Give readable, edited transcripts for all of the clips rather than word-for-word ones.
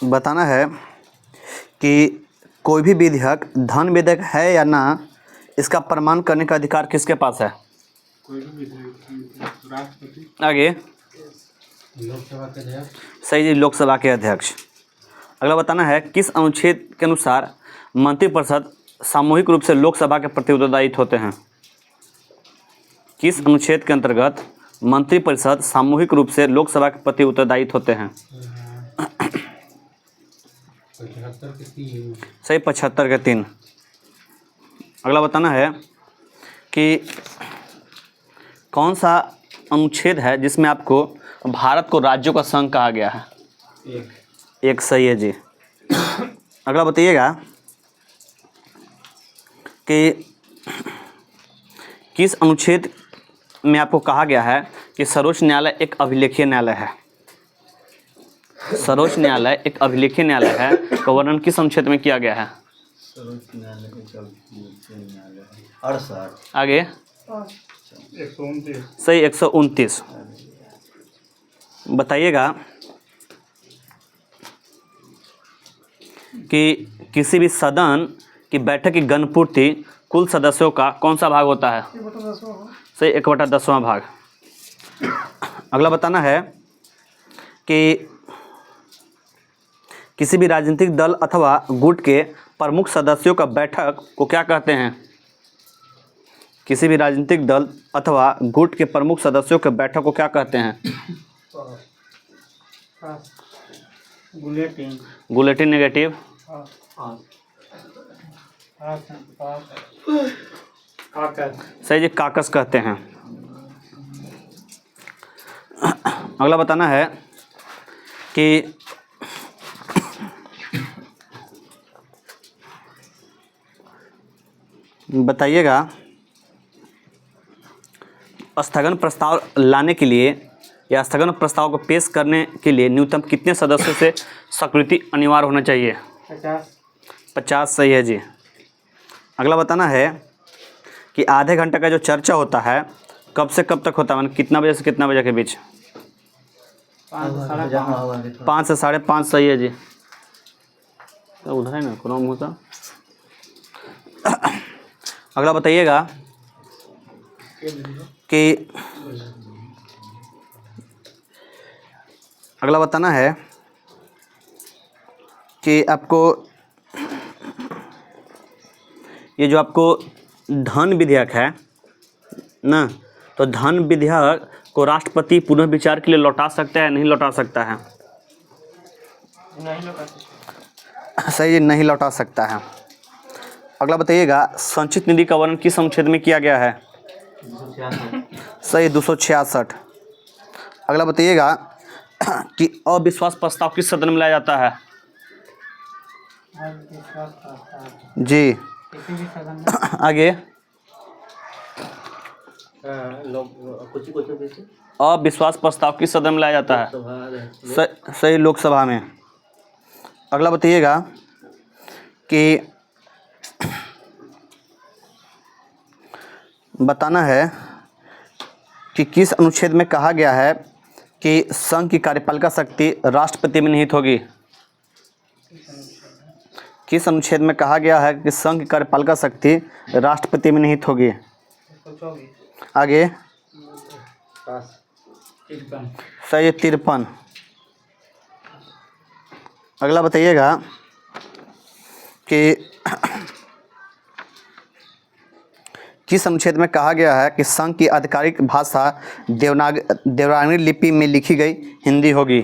बताना है कि कोई भी विधेयक धन विधेयक है या ना, इसका प्रमाण करने का अधिकार किसके पास है? कोई भी राष्ट्रपति। आगे लोकसभा के अध्यक्ष। सही जी, लोकसभा के अध्यक्ष। अगला बताना है किस अनुच्छेद के अनुसार मंत्रिपरिषद सामूहिक रूप से लोकसभा के प्रति उत्तरदायित्व होते हैं? किस अनुच्छेद के अंतर्गत मंत्रिपरिषद सामूहिक रूप से लोकसभा के प्रति उत्तरदायित्व होते हैं? 75 के 3। सही, 75 के 3। अगला बताना है कि कौन सा अनुच्छेद है जिसमें आपको भारत को राज्यों का संघ कहा गया है? एक सही है जी। अगला बताइएगा कि किस अनुच्छेद में आपको कहा गया है कि सर्वोच्च न्यायालय एक अभिलेखीय न्यायालय है? सर्वोच्च न्यायालय एक अभिलेखीय न्यायालय है का वर्णन किस अनुच्छेद में किया गया है? सर्वोच्च न्यायालय एक अभिलेखीय न्यायालय है 68। आगे 129। सही, 129। बताइएगा कि किसी भी सदन की बैठक की गणपूर्ति कुल सदस्यों का कौन सा भाग होता है? सही, 1/10वां भाग। अगला बताना है कि किसी भी राजनीतिक दल अथवा गुट के प्रमुख सदस्यों का बैठक को क्या कहते हैं? किसी भी राजनीतिक दल अथवा गुट के प्रमुख सदस्यों के बैठक को क्या कहते हैं? बुलेटिन। Bulletin negative. सही जी, काकस कहते हैं। अगला बताना है कि बताइएगा स्थगन प्रस्ताव लाने के लिए या स्थगन प्रस्ताव को पेश करने के लिए न्यूनतम कितने सदस्यों से स्वीकृति अनिवार्य होना चाहिए? 50 सही है जी। अगला बताना है कि आधे घंटे का जो चर्चा होता है कब से कब तक होता है, मतलब कितना बजे से कितना बजे के बीच? 5 से 5:30 सही है जी। तो उधर है ना कोनो मुँह का। अगला बताइएगा कि अगला बताना है कि आपको ये जो आपको धन विधेयक है ना, तो धन विधेयक को राष्ट्रपति पुनः विचार के लिए लौटा सकता है, नहीं लौटा सकता है? नहीं लौटा सकता। सही, नहीं लौटा सकता है। अगला बताइएगा संचित निधि का वर्णन किस अनुच्छेद में किया गया है? 266। सही, 266। अगला बताइएगा कि अविश्वास प्रस्ताव किस सदन में लाया जाता है? जी आगे अविश्वास प्रस्ताव किस सदन में लाया जाता है? सही, लोकसभा में। अगला बताइएगा कि बताना है कि किस अनुच्छेद में कहा गया है कि संघ की कार्यपालिका शक्ति राष्ट्रपति में निहित होगी? किस अनुच्छेद में कहा गया है कि संघ की कार्यपालिका शक्ति राष्ट्रपति में निहित होगी? आगे सही, 53। अगला बताइएगा कि किस अनुच्छेद में कहा गया है कि संघ की आधिकारिक भाषा देवनागरी लिपि में लिखी गई हिंदी होगी?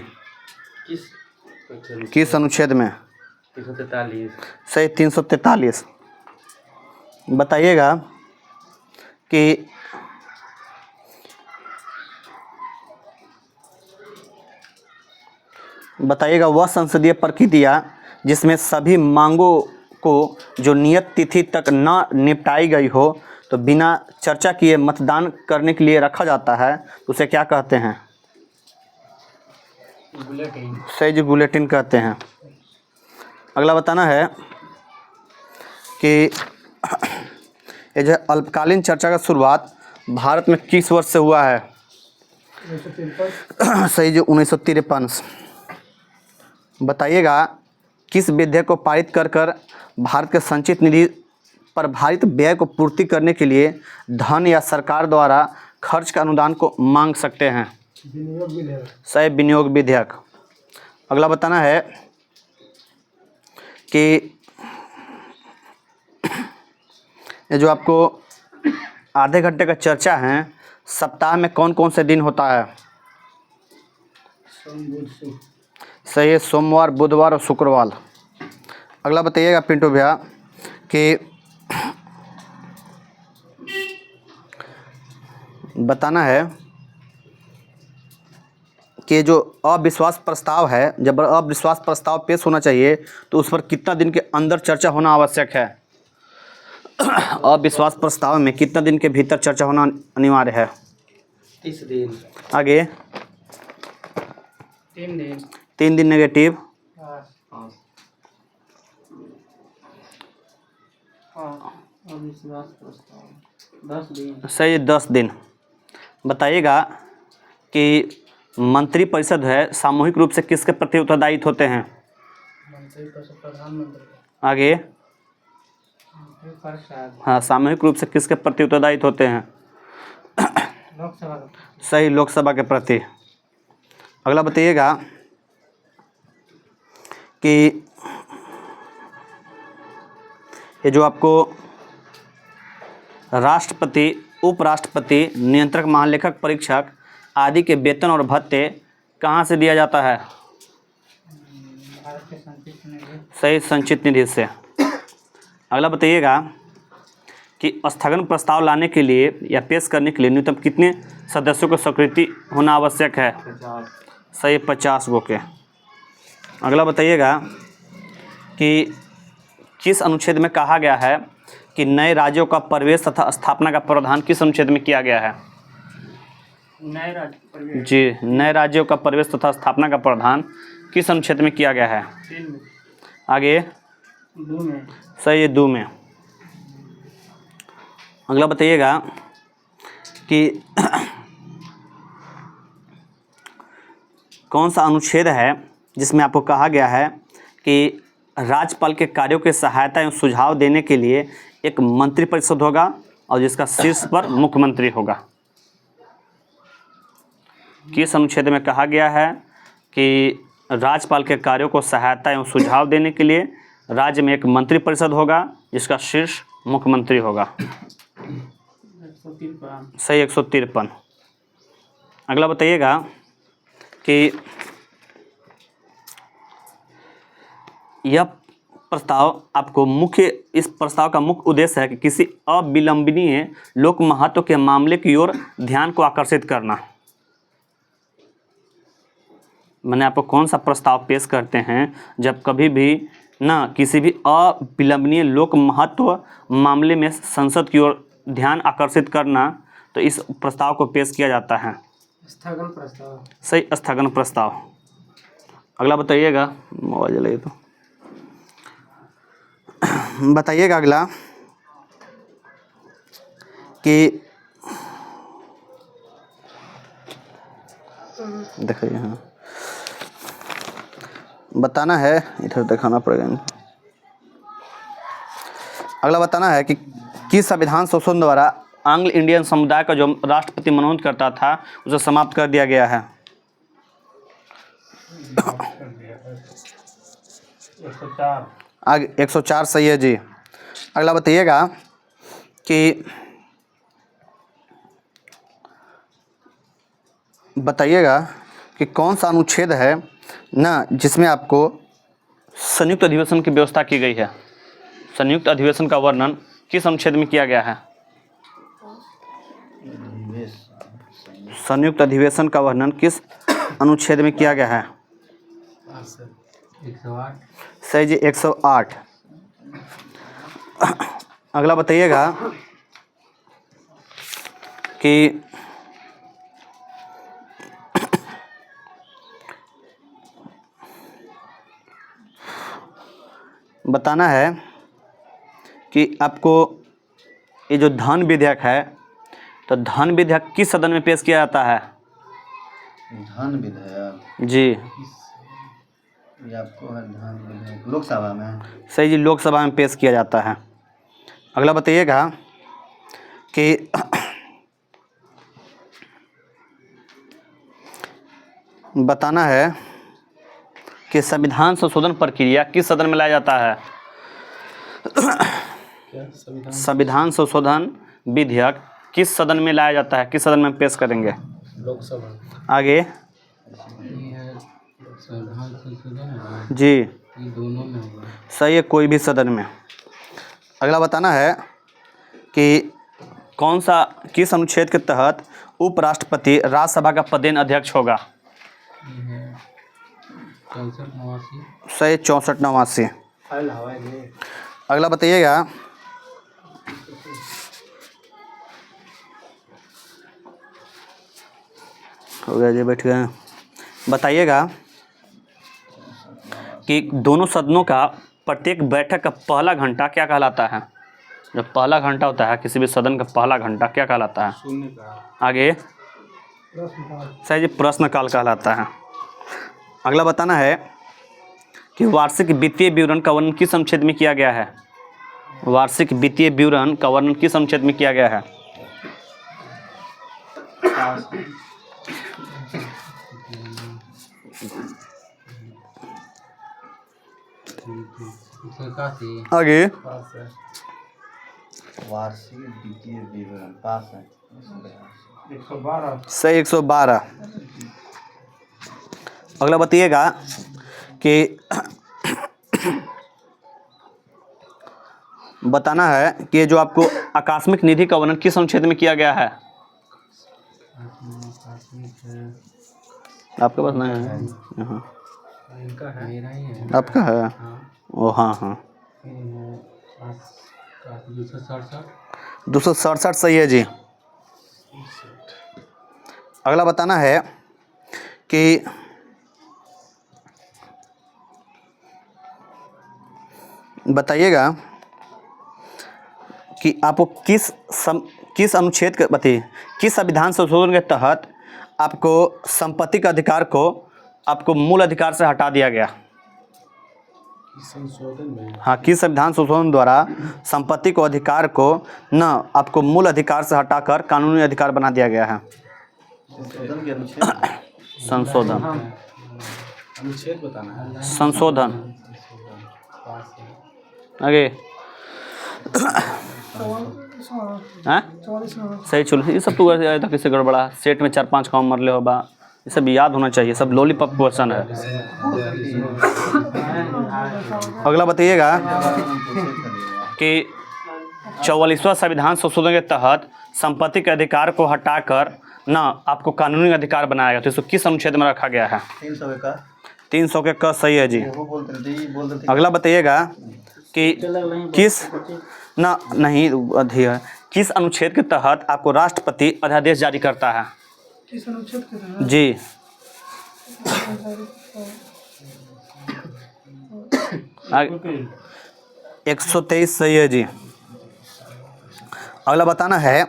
किस अनुच्छेद में? 343। सही, 343। बताइएगा कि वह संसदीय प्रक्रिया जिसमें सभी मांगों को जो नियत तिथि तक न निपटाई गई हो तो बिना चर्चा किए मतदान करने के लिए रखा जाता है, तो उसे क्या कहते हैं? बुलेटिन। सही जी, बुलेटिन कहते हैं। अगला बताना है कि ये जो अल्पकालीन चर्चा का शुरुआत भारत में किस वर्ष से हुआ है? सही जी, 1953। बताइएगा, किस विधेयक को पारित कर कर भारत के संचित निधि पर भारित व्यय को पूर्ति करने के लिए धन या सरकार द्वारा खर्च का अनुदान को मांग सकते हैं? विनियोग विधेयक। सही, विनियोग विधेयक। अगला बताना है कि ये जो आपको आधे घंटे का चर्चा है, सप्ताह में कौन कौन से दिन होता है? सही है, सोमवार, बुधवार और शुक्रवार। अगला बताइएगा पिंटू भैया कि बताना है कि जो अविश्वास प्रस्ताव है, जब अविश्वास प्रस्ताव पेश होना चाहिए तो उस पर कितना दिन के अंदर चर्चा होना आवश्यक है? अविश्वास प्रस्ताव में कितना दिन के भीतर चर्चा होना अनिवार्य है? 30 दिन। आगे 3 दिन। 3 दिन नेगेटिव। अविश्वास प्रस्ताव 10 दिन। सही, 10 दिन। बताइएगा कि मंत्रिपरिषद है सामूहिक रूप से किसके प्रति उत्तरदायित्व होते हैं? मंत्रिपरिषद प्रधानमंत्री। आगे परिषद। हाँ, सामूहिक रूप से किसके प्रति उत्तरदायित्व होते हैं? लोकसभा। सही, लोकसभा के प्रति। अगला बताइएगा कि ये जो आपको राष्ट्रपति, उपराष्ट्रपति, नियंत्रक, महालेखक, परीक्षक आदि के वेतन और भत्ते कहाँ से दिया जाता है? भारत के संचित निधि। सही, संचित निधि से। अगला बताइएगा कि स्थगन प्रस्ताव लाने के लिए या पेश करने के लिए न्यूनतम कितने सदस्यों को स्वीकृति होना आवश्यक है? 50। सही, 50 गो के। अगला बताइएगा कि किस अनुच्छेद में कहा गया है कि नए राज्यों का प्रवेश तथा स्थापना का प्रावधान किस अनुच्छेद में किया गया है? नए राज्य प्रवेश। जी, नए राज्यों का प्रवेश तथा स्थापना का प्रावधान किस अनुच्छेद में किया गया है? 3 में। आगे 2 में। सही है, 2 में। अगला बताइएगा कि कौन सा अनुच्छेद है जिसमें आपको कहा गया है कि राज्यपाल के कार्यों की सहायता एवं सुझाव देने के लिए एक मंत्रिपरिषद होगा और जिसका शीर्ष पर मुख्यमंत्री होगा? किस अनुच्छेद में कहा गया है कि राज्यपाल के कार्यों को सहायता एवं सुझाव देने के लिए राज्य में एक मंत्रिपरिषद होगा जिसका शीर्ष मुख्यमंत्री होगा? 153। सही, 153। अगला बताइएगा कि यह प्रस्ताव आपको इस प्रस्ताव का मुख्य उद्देश्य है कि किसी अविलंबनीय लोक महत्व के मामले की ओर ध्यान को आकर्षित करना। मैंने आपको कौन सा प्रस्ताव पेश करते हैं जब कभी भी ना किसी भी अविलंबनीय लोक महत्व मामले में संसद की ओर ध्यान आकर्षित करना, तो इस प्रस्ताव को पेश किया जाता है। स्थगन प्रस्ताव। सही, स्थगन प्रस्ताव। अगला बताइएगा, मोबाइल जलाइए तो बताइएगा अगला कि देखिए यहाँ बताना है, इधर दिखाना पड़ेगा। अगला बताना है कि किस संविधान संशोधन द्वारा एंग्लो इंडियन समुदाय का जो राष्ट्रपति मनोनीत करता था उसे समाप्त कर दिया गया है? 104। आगे 104 सही है जी। अगला बताइएगा कि कौन सा अनुच्छेद है ना जिसमें आपको संयुक्त अधिवेशन की व्यवस्था की गई है? संयुक्त अधिवेशन का वर्णन किस अनुच्छेद में किया गया है? संयुक्त अधिवेशन का वर्णन किस अनुच्छेद में किया गया है? 108। सही जी, 108। अगला बताइएगा कि बताना है कि आपको ये जो धन विधेयक है तो धन विधेयक किस सदन में पेश किया जाता है? धन विधेयक जी ये आपको है धन विधेयक लोकसभा में। सही जी, लोकसभा में पेश किया जाता है। अगला बताइएगा कि बताना है कि संविधान संशोधन प्रक्रिया किस सदन में लाया जाता है? संविधान संशोधन विधेयक किस सदन में लाया जाता है? किस सदन में पेश करेंगे? लोकसभा। आगे संविधान संशोधन जी ये दोनों में होगा। सही है, कोई भी सदन में। अगला बताना है कि कौन सा किस अनुच्छेद के तहत उपराष्ट्रपति राज्यसभा का पदेन अध्यक्ष होगा? 64-89। सही 64-89। अगला बताइएगा हो गया जी, बैठ गए। बताइएगा कि दोनों सदनों का प्रत्येक बैठक का पहला घंटा क्या कहलाता है? जो पहला घंटा होता है किसी भी सदन का पहला घंटा क्या कहलाता है? आगे सही जी, प्रश्नकाल कहलाता है। अगला बताना है कि वार्षिक वित्तीय विवरण का वर्णन किस अनुच्छेद में किया गया है? वार्षिक वित्तीय विवरण का वर्णन किस अनुच्छेद में किया गया है? आगे वार्षिक वित्तीय विवरण पास है 112। सही 112। अगला बताइएगा कि बताना है कि जो आपको आकस्मिक निधि का वर्णन किस अनुच्छेद में किया गया है? आपके पास नहीं है? हाँ इनका है, मेरा ही है। आपका है? ओ हाँ हाँ 267 सही है जी। अगला बताना है कि बताइएगा कि आपको किस अनुच्छेद के बताइए किस संविधान संशोधन के तहत आपको संपत्ति के अधिकार को आपको मूल अधिकार से हटा दिया गया? संशोधन में हाँ, किस संविधान संशोधन द्वारा संपत्ति को अधिकार को न आपको मूल अधिकार से हटाकर कानूनी अधिकार बना दिया गया है? संशोधन के अनुच्छेद संशोधन अनुच्छेद बताना है। संशोधन आगे हाँ सही चलो, ये सब तो आया था किसी गड़बड़ा सेट में 4-5 काम मरले हो बा, ये सब याद होना चाहिए, सब लॉलीपॉप क्वेश्चन है। अगला बताइएगा कि 44वां संविधान संशोधन के तहत संपत्ति के अधिकार को हटाकर न आपको कानूनी अधिकार बनाया गया, तो इसको किस अनुच्छेद में रखा गया है? 300 के क सही है जी। अगला बताइएगा कि किस न नहीं अधि है किस अनुच्छेद के तहत आपको राष्ट्रपति अध्यादेश जारी करता है? किस अनुच्छेद के तहत? जी 123 सही है जी। अगला बताना है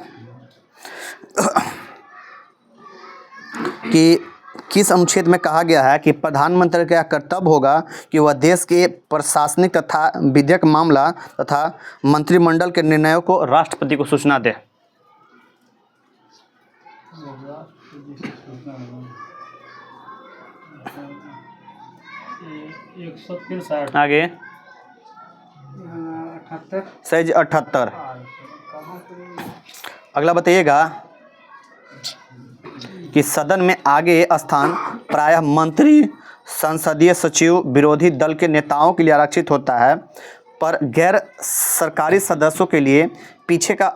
कि किस अनुच्छेद में कहा गया है कि प्रधानमंत्री का कर्तव्य होगा कि वह देश के प्रशासनिक तथा विधिक मामला तथा मंत्रिमंडल के निर्णयों को राष्ट्रपति को सूचना दे? 163। आगे 78। सही जी 78। अगला बताइएगा कि सदन में आगे स्थान प्रायः मंत्री, संसदीय सचिव, विरोधी दल के नेताओं के लिए आरक्षित होता है, पर गैर सरकारी सदस्यों के लिए पीछे का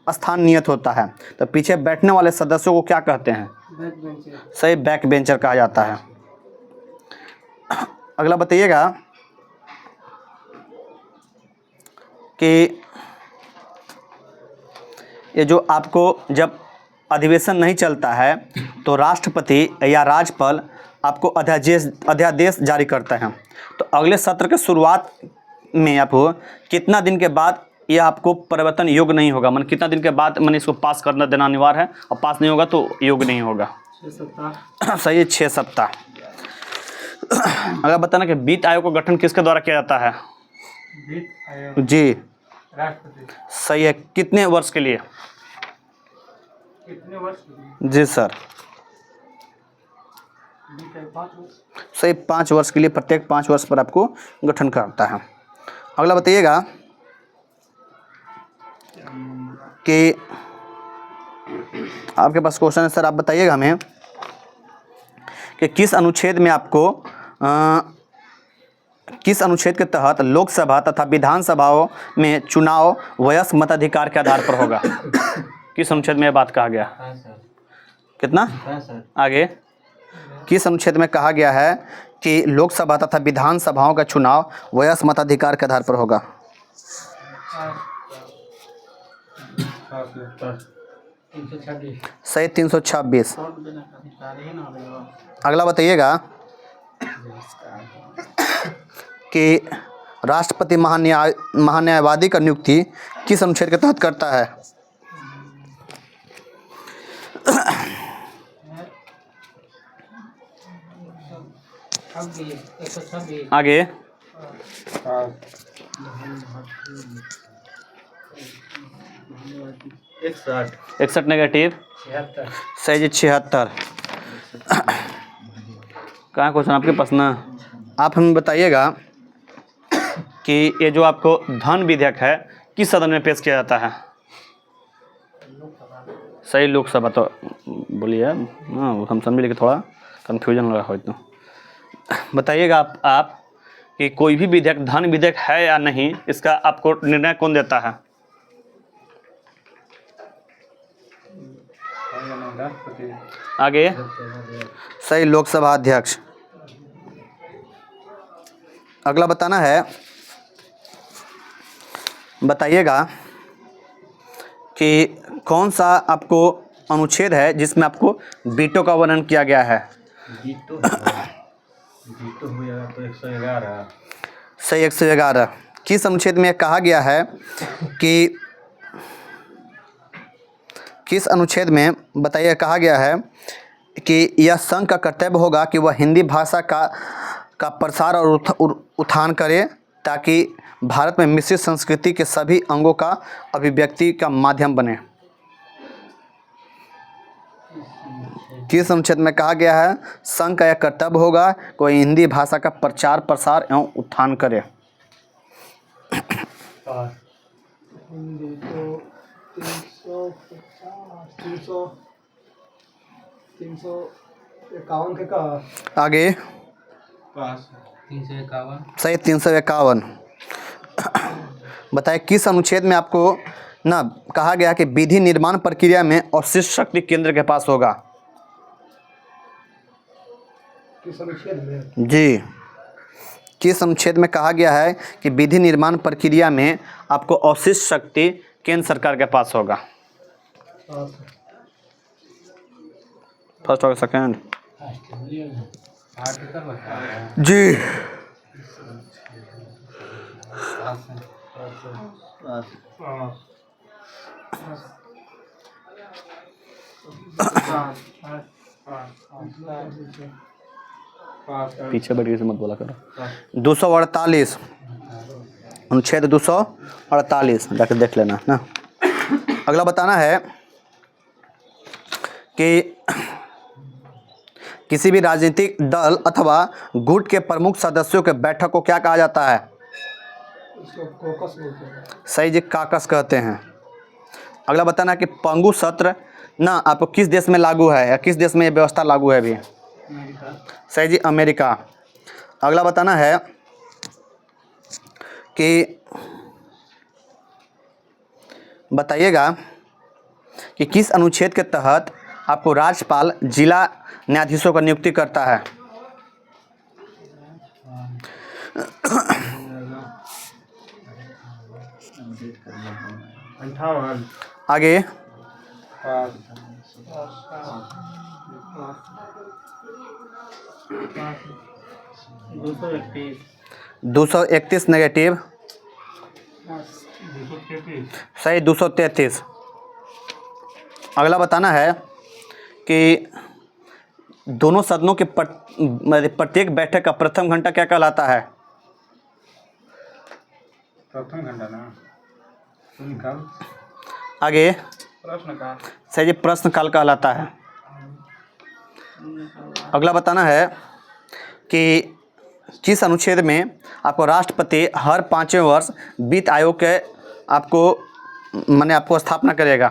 स्थान नियत होता है। तो पीछे बैठने वाले सदस्यों को क्या कहते हैं? Back bencher. सही बैक बेंचर कहा जाता है। अगला बताइएगा कि ये जो आपको जब अधिवेशन नहीं चलता है तो राष्ट्रपति या राज्यपाल आपको अध्यादेश जारी करता है। तो अगले सत्र के शुरुआत में आपको कितना दिन के बाद यह आपको परिवर्तन योग्य नहीं होगा। मन कितना दिन के बाद मैंने इसको पास करना देना अनिवार्य है, और पास नहीं होगा तो योग्य नहीं होगा। 6 सप्ताह। सही है, 6 सप्ताह। अगर बताना कि वित्त आयोग का गठन किसके द्वारा किया जाता है? वित्त आयोग। जी राष्ट्रपति। सही है। कितने वर्ष के लिए? कितने वर्ष के लिए? जी सर वित्त आयोग 5 वर्ष। सही, 5 वर्ष के लिए, प्रत्येक 5 वर्ष पर आपको गठन करता है। अगला बताइएगा कि आपके पास क्वेश्चन है सर, आप बताइएगा हमें कि किस अनुच्छेद में आपको किस अनुच्छेद के तहत लोकसभा तथा विधानसभाओं में चुनाव वयस्क मताधिकार के आधार पर होगा? किस अनुच्छेद में यह बात कहा गया? हाँ सर। कितना? हाँ सर। आगे किस अनुच्छेद में कहा गया है कि लोकसभा तथा विधानसभाओं का चुनाव वयस्क मताधिकार के आधार पर होगा? 326। सही, 326। अगला बताइएगा कि राष्ट्रपति महान्यायवादी का नियुक्ति किस अनुच्छेद के तहत करता है? आगे 61 नेगेटिव 76। सही जी, 76। कहाँ क्वेश्चन आपके पास ना? आप हमें बताइएगा कि ये जो आपको धन विधेयक है किस सदन में पेश किया जाता है? सही, लोकसभा। तो बोलिए। हाँ, हम समझ लेके थोड़ा कन्फ्यूजन लगा हो तो बताइएगा आप कि कोई भी विधेयक धन विधेयक है या नहीं, इसका आपको निर्णय कौन देता है? राष्ट्रपति। आगे सही, लोकसभा अध्यक्ष। अगला बताना है, बताइएगा कि कौन सा आपको अनुच्छेद है जिसमें आपको वीटो का वर्णन किया गया है? वीटो हो जाएगा तो 111। सही, 111। किस अनुच्छेद में कहा गया है कि किस अनुच्छेद में बताइए कहा गया है कि यह संघ का कर्तव्य होगा कि वह हिंदी भाषा का प्रसार और उत्थान करे ताकि भारत में मिश्रित संस्कृति के सभी अंगों का अभिव्यक्ति का माध्यम बने? किस अनुच्छेद में कहा गया है संघ का यह कर्तव्य होगा कोई हिंदी भाषा का प्रचार प्रसार एवं उत्थान करे? हिंदी तो 351 के का। आगे 351। सही, 351। बताइए किस अनुच्छेद में आपको ना कहा गया कि विधि निर्माण प्रक्रिया में अवशिष्ट शक्ति केंद्र के पास होगा? किस अनुच्छेद में? जी, किस अनुच्छेद में कहा गया है कि विधि निर्माण प्रक्रिया में आपको अवशिष्ट शक्ति केंद्र सरकार के पास होगा? फर्स्ट और सेकंड? जी पीछे बैठ के मत बोला करो। 248 अनुच्छेद 248 जाकर देख लेना ना। अगला बताना है कि किसी भी राजनीतिक दल अथवा गुट के प्रमुख सदस्यों के बैठक को क्या कहा जाता है? कॉकस बोलते हैं। सही जी, काकस कहते हैं। अगला बताना है कि पंगु सत्र ना आपको किस देश में लागू है या किस देश में ये व्यवस्था लागू है अभी? सही जी, अमेरिका। अगला बताना है कि बताइएगा कि किस अनुच्छेद के तहत आपको राज्यपाल जिला न्यायाधीशों का नियुक्ति करता है? 58। आगे 231। 231 नेगेटिव सही 233। अगला बताना है कि दोनों सदनों के प्रत्येक बैठक का प्रथम घंटा क्या कहलाता है? प्रथम घंटा ना निकाल आगे प्रश्न का सही, प्रश्न काल कहलाता है। अगला बताना है कि किस अनुच्छेद में आपको राष्ट्रपति हर 5वें वर्ष वित्त आयोग के आपको स्थापना करेगा?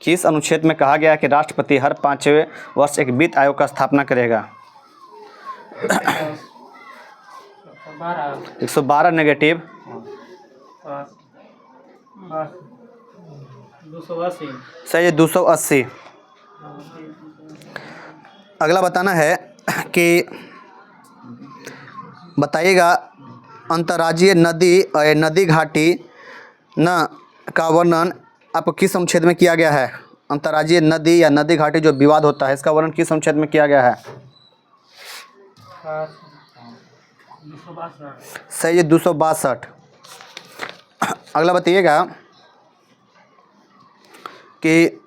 किस अनुच्छेद में कहा गया है कि राष्ट्रपति हर 5वें वर्ष एक वित्त आयोग का स्थापना करेगा? 112 नेगेटिव 280 सही है 280। अगला बताना है कि बताइएगा अंतर्राज्यीय नदी घाटी न का वर्णन आपको किस अनुच्छेद में किया गया है? अंतर्राज्यीय नदी या नदी घाटी जो विवाद होता है इसका वर्णन किस अनुच्छेद में किया गया है? सही है 262। अगला बताइएगा कि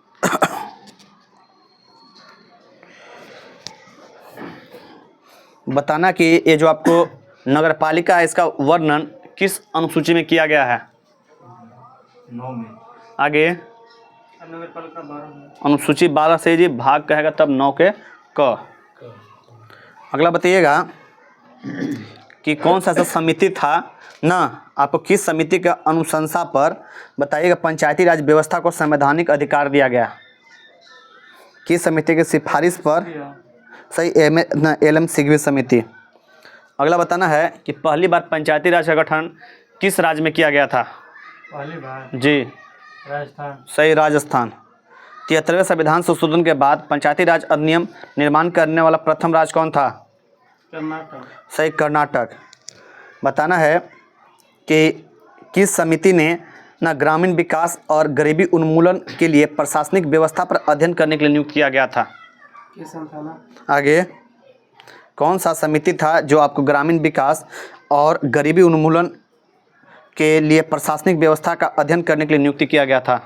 बताना कि ये जो आपको नगर पालिका है इसका वर्णन किस अनुसूची में किया गया है? 9 में। आगे नगर पालिका 12 अनुसूची 12 से जी भाग कहेगा तब 9 के क। अगला बताइएगा कि कौन सा ऐसा समिति था ना आपको किस समिति के अनुशंसा पर बताइएगा पंचायती राज व्यवस्था को संवैधानिक अधिकार दिया गया? किस समिति की सिफारिश पर? सही एलएम सिगवी समिति। अगला बताना है कि पहली बार पंचायती राज का गठन किस राज्य में किया गया था? पहली बार जी राजस्थान। सही राजस्थान। 73वें संविधान संशोधन के बाद पंचायती राज अधिनियम निर्माण करने वाला प्रथम राज्य कौन था? कर्नाटक। सही कर्नाटक। बताना है कि किस समिति ने ना ग्रामीण विकास और गरीबी उन्मूलन के लिए प्रशासनिक व्यवस्था पर अध्ययन करने के लिए नियुक्त किया गया था? किसान था ना। आगे कौन सा समिति था जो आपको ग्रामीण विकास और गरीबी उन्मूलन के लिए प्रशासनिक व्यवस्था का अध्ययन करने के लिए नियुक्त किया गया था?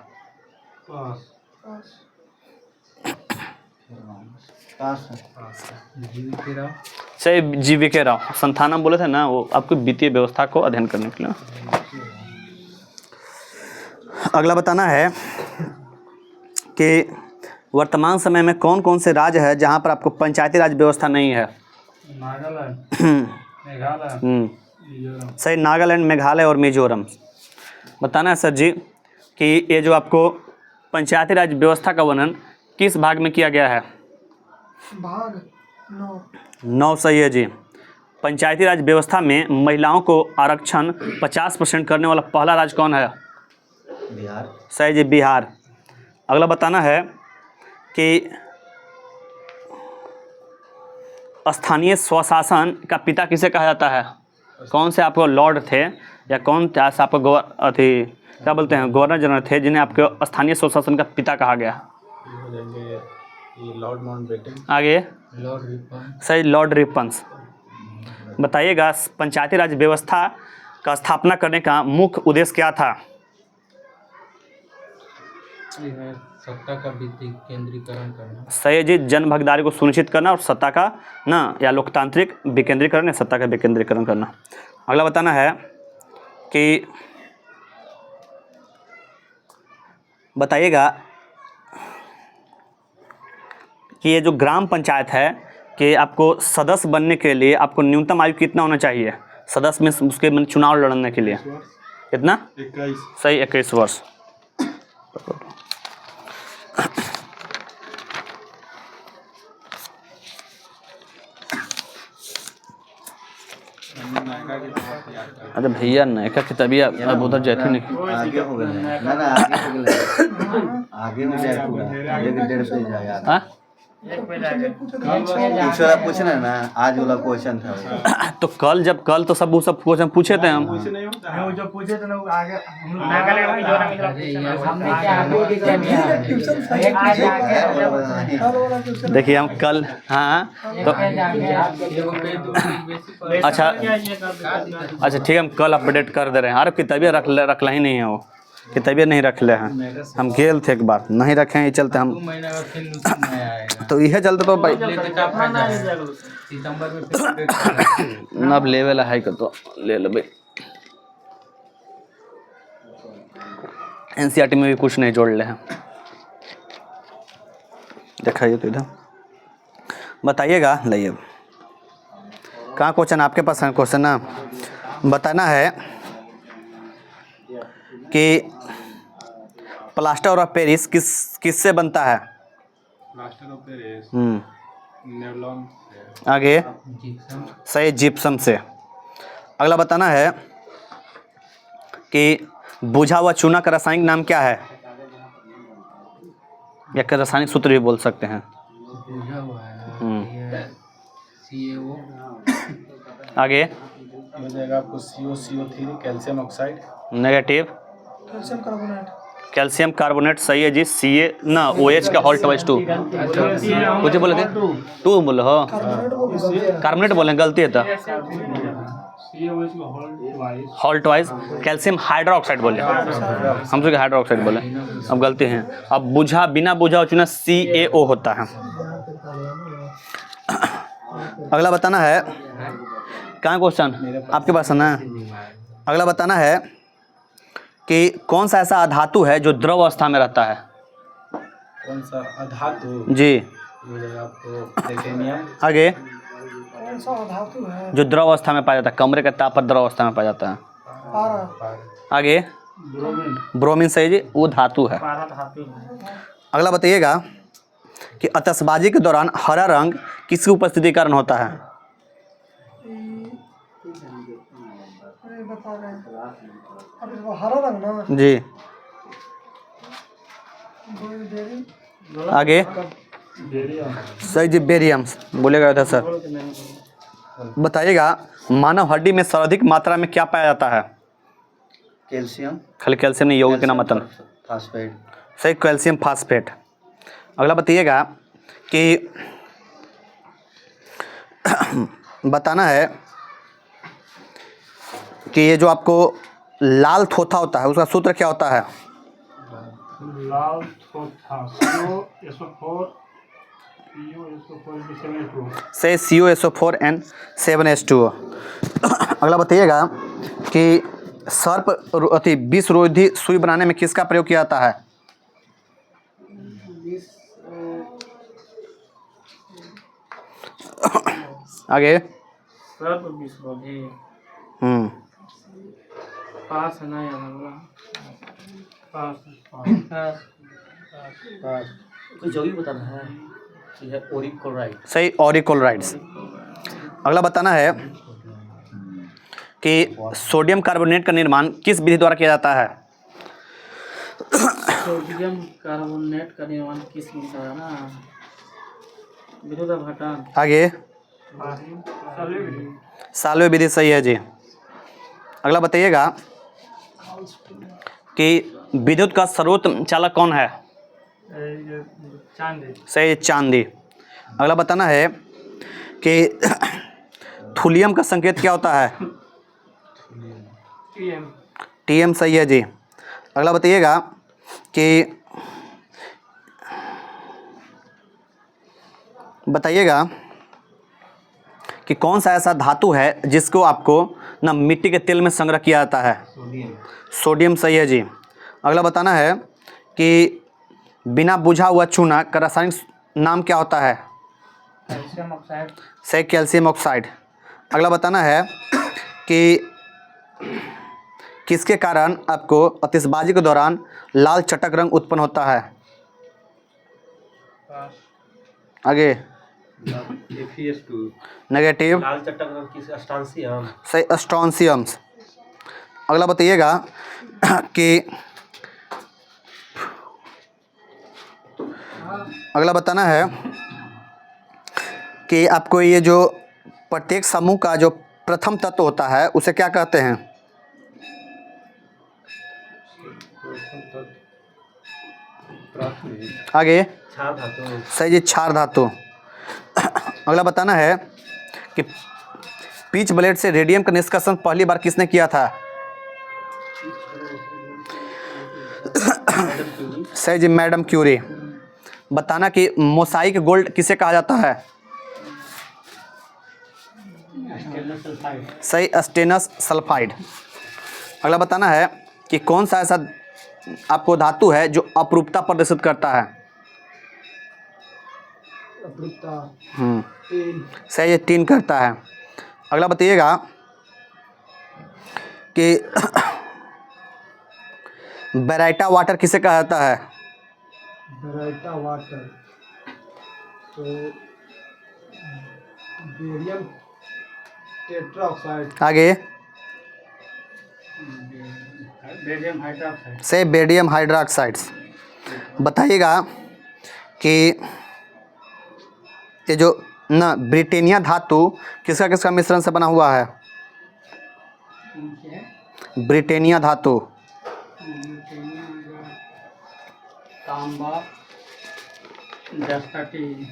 सही GVK राव। संथानम बोले थे ना, वो आपको वित्तीय व्यवस्था को अध्ययन करने के लिए। अगला बताना है कि वर्तमान समय में कौन कौन से राज्य है जहां पर आपको पंचायती राज व्यवस्था नहीं है? नागालैंड, मेघालय, मिजोरम। सही नागालैंड, मेघालय और मिजोरम। बताना है सर जी कि ये जो आपको पंचायती राज व्यवस्था का वर्णन किस भाग में किया गया है? भाग 9 सही है जी। पंचायती राज व्यवस्था में महिलाओं को आरक्षण 50% करने वाला पहला राज्य कौन है? बिहार। सही जी बिहार। अगला बताना है कि स्थानीय स्वशासन का पिता किसे कहा जाता है? कौन से आपको लॉर्ड थे या कौन से आपको क्या बोलते हैं गवर्नर जनरल थे जिन्हें आपके स्थानीय स्वशासन का पिता कहा गया? Lord Mountbatten. आगे लॉर्ड रिपन। सही लॉर्ड रिपन्स। बताइएगा पंचायती राज व्यवस्था का स्थापना करने का मुख्य उद्देश्य क्या था? सत्ता का विकेंद्रीकरण करना। सही जी जन भागीदारी को सुनिश्चित करना और सत्ता का ना या लोकतांत्रिक विकेंद्रीकरण या सत्ता का विकेंद्रीकरण करना। अगला बताना है कि बताइएगा कि ये जो ग्राम पंचायत है कि आपको सदस्य बनने के लिए आपको न्यूनतम आयु कितना होना चाहिए सदस्य में उसके मन चुनाव लड़ने के लिए? कितना? 21। सही 21 वर्ष। अरे भैया नायका की तबीयत अब उधर जाती नहीं। आगे हो गए ना ना आगे हो गए आगे में जाए पूरा 1.5 पेज आया। हाँ पिछला पूछना ना, आज वाला क्वेश्चन था। तो कल तो सब वो सब क्वेश्चन पूछे थे हम। जो पूछे थे ना वो आगे हम लोग देखिए हम कल, हाँ तो अच्छा ठीक है, हम कल अपडेट कर दे रहे हैं। अरे की तबीयत रखला ही नहीं है, वो की तबीयत नहीं रख ले हैं। हम गेल थे एक बार, नहीं रखे हैं, ये चलते हम तो यह चलते तो भाई सितंबर में अब लेवल है का तो ले लो भाई। एनसीईआरटी में भी कुछ नहीं जोड़ ले हैं, दिखाइए तो इधर बताइएगा। लाइए कहाँ क्वेश्चन आपके पास है? क्वेश्चन ना बताना है कि प्लास्टर ऑफ पेरिस किससे बनता है? प्लास्टर ऑफ पेरिस नेवलॉन आगे जिप्सम सही, जिप्सम से। अगला बताना है कि बुझा हुआ चूना का रासायनिक नाम क्या है, या का रासायनिक सूत्र भी बोल सकते हैं। बुझा हुआ है CaO। आगे हो जाएगा आपको CO3 calcium oxide negative calcium carbonate calcium carbonate सही है जी। Ca ना OH का हॉल्ट वाइज 2 कुछ बोले थे, 2 बोले हो, कार्बोनेट बोले, गलती है तो हॉल्ट वाइज। कैल्शियम हाइड्रोक्साइड बोले, हम तो हाइड्रोक्साइड बोले, अब गलती है। अब बुझा बिना बुझा चुना CaO होता है। अगला बताना है, कहाँ क्वेश्चन आपके पास है ना? अगला बताना है कि कौन सा ऐसा अधातु है जो द्रव अवस्था में रहता है? कौन सा अधातु? जी हो जाएगा आपको टाइटेनियम। आगे कौन सा अधातु है? जो द्रव अवस्था में पाया जाता है, कमरे के ताप पर द्रव अवस्था में पाया जाता है। आगे ब्रोमीन सही जी, वो धातु है। अगला बताइएगा कि आतिशबाजी के दौरान हरा रंग किसकी उपस्थिति के कारण होता है? हरा रंग ना जी आगे सही जी, बेरियम बोलेगा था सर। बताइएगा मानव हड्डी में सर्वाधिक मात्रा में क्या पाया जाता है? कैल्शियम। खाली कैल्शियम नहीं, यौगिक के नाम मतन फास्फेट। सही, कैल्शियम फास्फेट। अगला बताइएगा कि बताना है कि ये जो आपको लाल थोथा होता है उसका सूत्र क्या होता है? लाल थोथा से CuSO4N7H2O। अगला बताइएगा कि सर्प अति विष रोधी सुई बनाने में किसका प्रयोग किया जाता है? आगे पास है ना यार कोई जोगी बताना है, यह ओरिकोलाइट। सही, ऑरिकोलराइड्स। अगला बताना है कि सोडियम कार्बोनेट का निर्माण किस विधि द्वारा किया जाता है? सोडियम कार्बोनेट का निर्माण किस विधि द्वारा ना? विद्युत अपघटन। आगे साल्वे विधि सही है जी। अगला बताइएगा कि विद्युत का सर्वोच्च चालक कौन है? चांदी। सही, चांदी। अगला बताना है कि थुलियम का संकेत क्या होता है? TM सही है जी। अगला बताइएगा कि कौन सा ऐसा धातु है जिसको आपको ना मिट्टी के तेल में संग्रह किया जाता है? सोडियम सही है जी। अगला बताना है कि बिना बुझा हुआ चूना का रासायनिक नाम क्या होता है? Calcium oxide. सही, कैल्शियम ऑक्साइड। अगला बताना है कि किसके कारण आपको आतिशबाजी के दौरान लाल चटक रंग उत्पन्न होता है? आगे नेगेटिव लाल चटक रंग किस स्ट्रांसियम। सही, स्ट्रॉन्सियम्स। अगला बताइएगा कि अगला बताना है कि आपको ये जो प्रत्येक समूह का जो प्रथम तत्व होता है उसे क्या कहते हैं? आगे छार धातु। सही जी, क्षार धातु। अगला बताना है कि पिच ब्लेड से रेडियम का निष्कर्षण पहली बार किसने किया था? सही जी, मैडम क्यूरी। बताना कि मोसाइक गोल्ड किसे कहा जाता है? सही, स्टेनस सल्फाइड। अगला बताना है कि कौन सा ऐसा आपको धातु है जो अपरूपता प्रदर्शित करता है? सही, ये टीन करता है। अगला बताइएगा कि बेराइटा वाटर किसे कहा जाता है? बेराइटा वाटर तो बेरियम टेट्राऑक्साइड। आगे बेरियम हाइड्रोक्साइड। से बेरियम हाइड्रोक्साइड्स। बताइएगा कि ये जो ना ब्रिटेनिया धातु किसका किसका मिश्रण से बना हुआ है? ब्रिटेनिया धातु। तांबा, जस्ता टीन।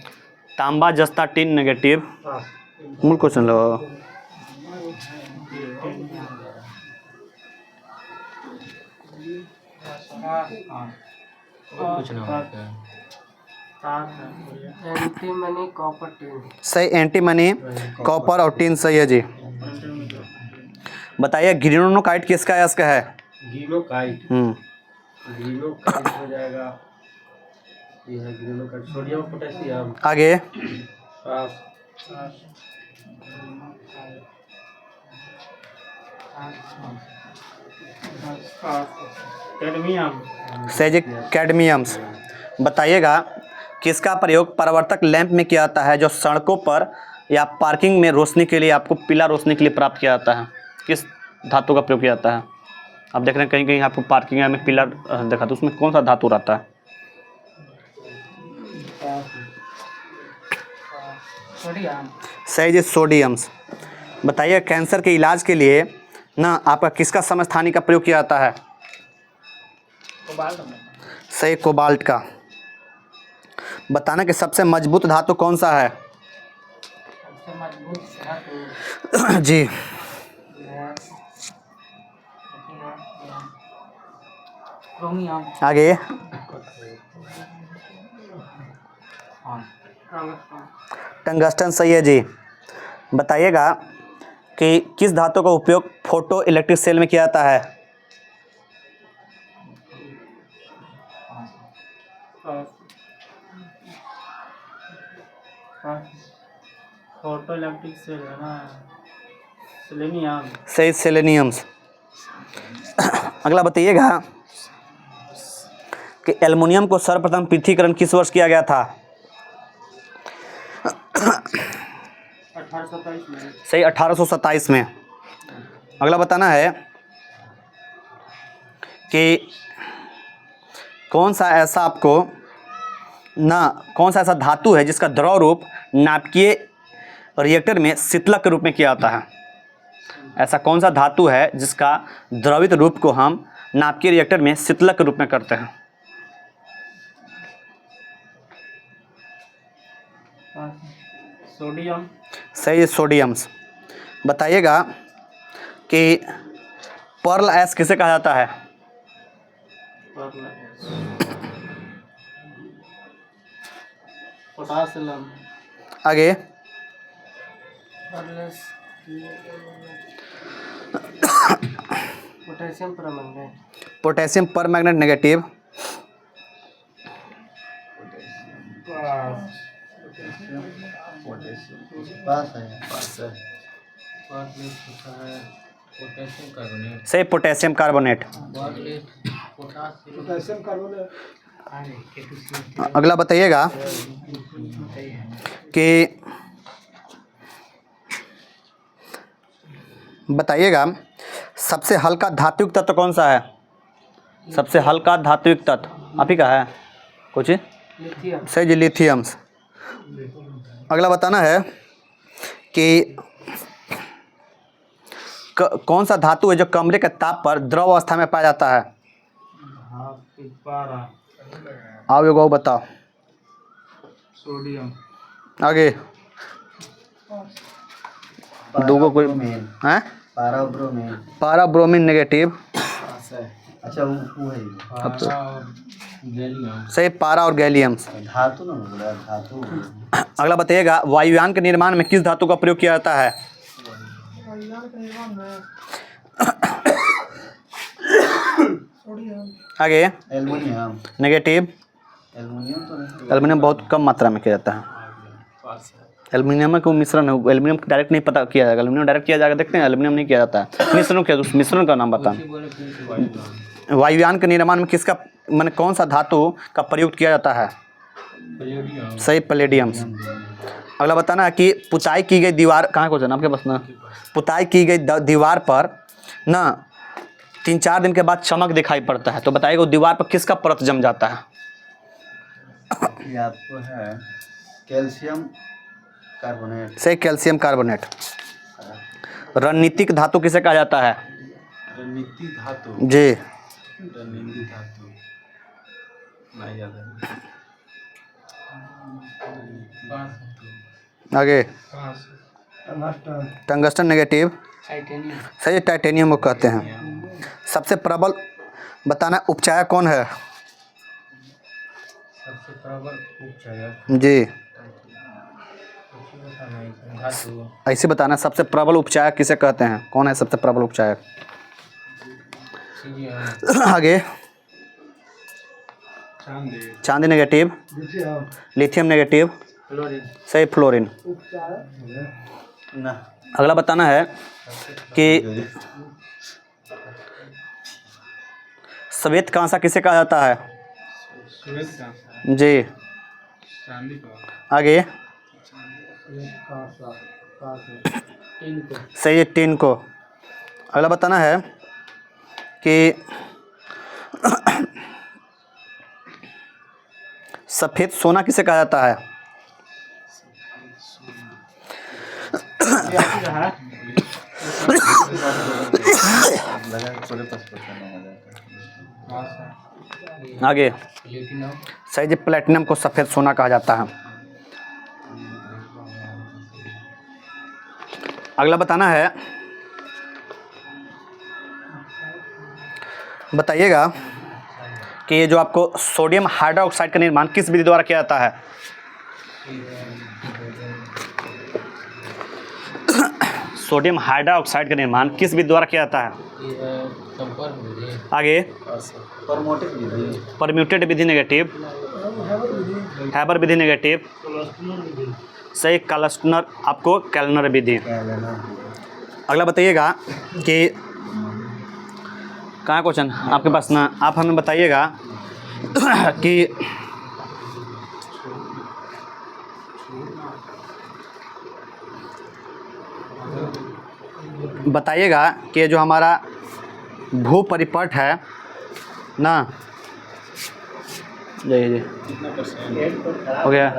तांबा, जस्ता, टिन नेगेटिव। मूल क्वेश्चन लो। Antimony copper tin. सही, एंटीमनी कॉपर और टिन सही है जी। बताइए ग्रीनोकाइट किसका यस्क है? ग्रीनोकाइट। ग्रीनोकाइट हो जाएगा, ये है ग्रीनोकाइट, सोडियम पोटेशियम। आगे कैडमियम। सही जी, कैडमियम्स। बताइएगा किसका प्रयोग परावर्तक लैंप में किया जाता है जो सड़कों पर या पार्किंग में रोशनी के लिए आपको पीला रोशनी के लिए प्राप्त किया जाता है? किस धातु का प्रयोग किया जाता है? आप देख रहे हैं कहीं कहीं आपको पार्किंग में पीला देखा, तो उसमें कौन सा धातु रहता है? सोडियम। सही जी, सोडियम्स। बताइए कैंसर के इलाज के लिए ना आपका किसका समस्थानी का प्रयोग किया जाता है? कोबाल्ट। सही, कोबाल्ट का। बताना कि सबसे मजबूत धातु कौन सा है? सबसे मजबूत धातु जी, क्रोमियम। आगे टंगस्टन सही है जी। बताइएगा कि किस धातु का उपयोग फोटो इलेक्ट्रिक सेल में किया जाता है? फोटो इलेक्ट्रिक सेल है ना, सेलेनियम। सही, सेलेनियम्स। अगला बताइएगा कि एल्युमिनियम को सर्वप्रथम पृथ्वीकरण किस वर्ष किया गया था? 1827 में। सही, 1827 में। अगला बताना है कि कौन सा ऐसा धातु है जिसका द्रव रूप नाभिकीय रिएक्टर में शीतलक के रूप में किया जाता है? ऐसा कौन सा धातु है जिसका द्रवित रूप को हम नाभिकीय रिएक्टर में शीतलक के रूप में करते हैं? सोडियम। सही, सोडियम्स। बताइएगा कि पर्ल ऐश किसे कहा जाता है? पोटासियम। आगे पोटेशियम परमैंगनेट। पोटेशियम पर मैग्नेट नेगेटिव। पास है, पास है। Potassium carbonate. सही, पोटेशियम कार्बोनेट। Potassium carbonate. अगला बताइएगा कि सबसे हल्का धात्विक तत्व कौन सा है? सबसे हल्का धात्विक तत्व आप ही का है कुछ? लिथियम। सही जी, लिथियम्स। अगला बताना है कि कौन सा धातु है जो कमरे के ताप पर द्रव अवस्था में पाया जाता है। आओ एगो बताओ। सोडियम। आगे दूगो कोई ब्रोमीन। हैं? पाराब्रोमीन। पाराब्रोमीन नेगेटिव। अच्छा वो है अब तो सही, पारा और गैलियम। धातु ना बोला धातु। अगला बताइएगा, वायुयान के निर्माण में किस धातु का प्रयोग किया जाता है। आगे एल्युमिनियम। नेगेटिव। एल्युमिनियम तो नहीं। एल्युमिनियम बहुत कम मात्रा में किया जाता है। एल्युमिनियम को मिश्रण है, एल्युमिनियम डायरेक्ट नहीं पता किया जाएगा। एल्युमिनियम डायरेक्ट किया जाएगा, देखते हैं एल्युमिनियम नहीं किया जाता है। मिश्रण क्या, उस मिश्रण का नाम बता। वायुयान के निर्माण में किसका माने कौन सा धातु का प्रयोग किया जाता है। सही, पैलेडियम। अगला बताना है कि पुताई की गई दीवार, कहाँ क्वेश्चन आपके पास ना, पुताई की गई दीवार पर ना 3-4 दिन के बाद चमक दिखाई पड़ता है, तो बताइए वो दीवार पर किसका परत जम जाता है। ये आपको है कैल्शियम कार्बोनेट। सही, कैल्शियम कार्बोनेट। रणनीतिक धातु किसे कहा जाता है। रणनीति धातु। जी, रणनीति धातु नहीं याद है। आगे टंगस्टन। Tungsten negative. टाइटेनियम। सही, टाइटेनियम को कहते हैं। सबसे प्रबल बताना उपचायक कौन है। सबसे प्रबल उपचायक जी, धातु ऐसे बताना सबसे प्रबल उपचायक किसे कहते हैं, कौन है सबसे प्रबल उपचायक। आगे चांदी negative. Lithium. Lithium negative. Fluorine. सही, फ्लोरीन। उपचार। ना। अगला बताना है कि श्वेत कांसा किसे कहा जाता है। जी, आगे टिन को सही है, टिन को। अगला बताना है कि सफेद सोना किसे कहा जाता है। लगा थोड़े पास पता हो जाता। आगे प्लेटिनम। सही जी, प्लेटिनम को सफेद सोना कहा जाता है। अगला बताना है, बताइएगा कि ये जो आपको सोडियम हाइड्रोक्साइड का निर्माण किस विधि द्वारा किया जाता है। सोडियम हाइड्रोक्साइड का निर्माण किस विधि द्वारा किया जाता है। संपर्क विधि। आगे परमोटिक विधि। परम्यूटेड विधि नेगेटिव। हैबर विधि नेगेटिव। सही, कालस्टनर आपको कैलनर विधि। अगला बताइएगा कि कहाँ क्वेश्चन आपके पास ना, आप हमें बताइएगा कि बताइएगा कि ये जो हमारा भू परिपट है ना, जी हो गया।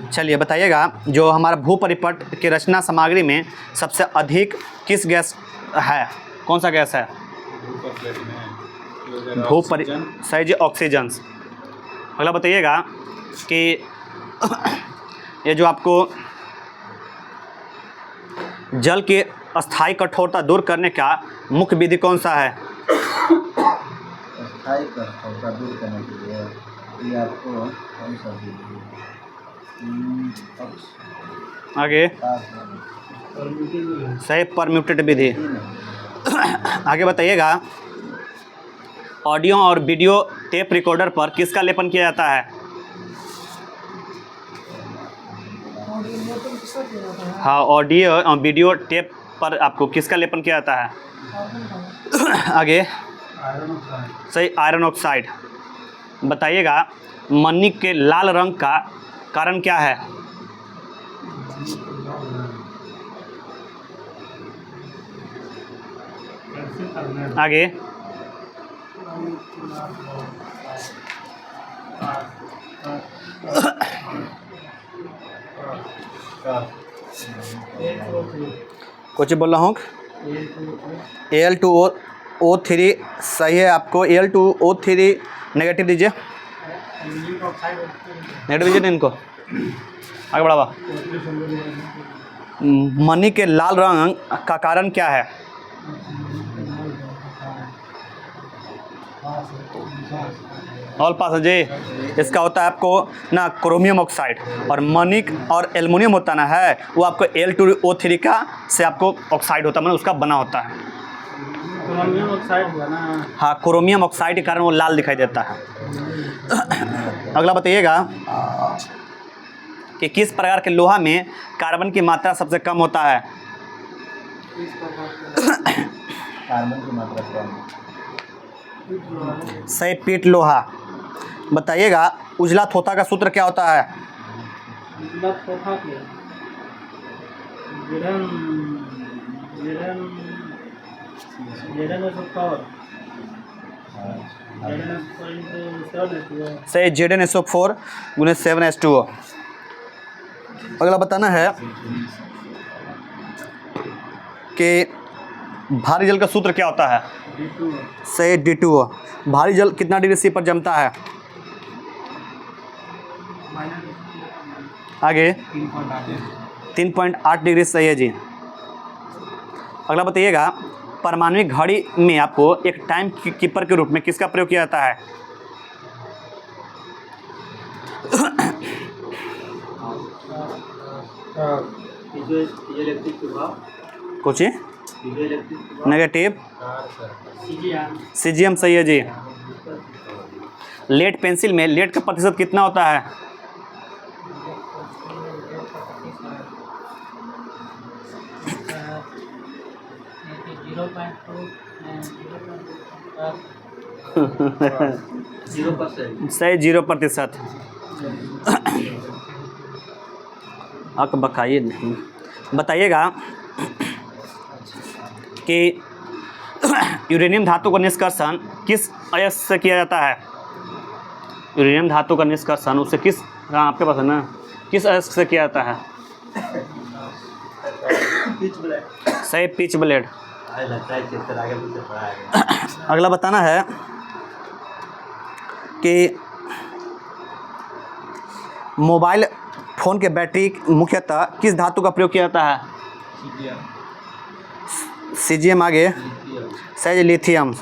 चलिए बताइएगा, जो हमारा भू परिपट की रचना सामग्री में सबसे अधिक किस गैस है, कौन सा गैस है। सही जी, ऑक्सीजन। अगला बताइएगा कि ये जो आपको जल की अस्थायी कठोरता दूर करने का मुख्य विधि कौन सा है। अस्थायी कठोरता दूर करने के लिए ये आपको कौन सा विधि। आगे सही, परम्यूटेड विधि। आगे बताइएगा, ऑडियो और वीडियो टेप रिकॉर्डर पर किसका लेपन किया जाता है। हाँ, ऑडियो और वीडियो टेप पर आपको किसका लेपन किया जाता है। आगे सही, आयरन ऑक्साइड। बताइएगा, मन्नी के लाल रंग का कारण क्या है। आगे कुछ बोल रहा हूँ Al2O3 सही है। आपको Al2O3 नेगेटिव दीजिए, नेगेटिव दीजिए ना इनको, आगे बढ़ावा। मनी के लाल रंग का कारण क्या है? ऑल पास है जी। इसका होता है आपको ना क्रोमियम ऑक्साइड, और मनिक और एल्युमिनियम होता ना है वो आपको Al2O3 का से आपको ऑक्साइड होता है, मतलब उसका बना होता है। क्रोमियम ऑक्साइड हुआ ना। हाँ, क्रोमियम ऑक्साइड के कारण वो लाल दिखाई देता है। अगला बताइएगा कि किस प्रकार के लोहा में कार्बन की मात्रा सबसे कम होता है? कार्बन की मात्रा कम। सही, पीट लोहा। बताइएगा उजला थोथा का सूत्र क्या होता है? उजला थोथा के सही, ZnSO4 × 7H2O। अगला बताना है कि भारी जल का सूत्र क्या होता है? सही, D2O। भारी जल कितना डिग्री सी पर जमता है? आगे 3.8 डिग्री सही है जी। अगला बताइएगा परमाणु घड़ी में आपको एक टाइम कीपर के रूप में किसका प्रयोग किया जाता है? कुछ नेगेटिव, सीजियम सही है जी। लेड पेंसिल में लेड का प्रतिशत कितना होता है? सही, 0%। आप बकाइए नहीं। बताइएगा कि यूरेनियम धातु का निष्कर्षण किस अयस्क से किया जाता है? यूरेनियम धातु का निष्कर्षण उससे किस, हाँ आपके पास है ना, किस अयस्क से किया जाता है? सही, पिच ब्लेड। अगला बताना है कि मोबाइल फ़ोन के बैटरी मुख्यतः किस धातु का प्रयोग किया जाता है? सीजियम। आगे सही, लिथियम।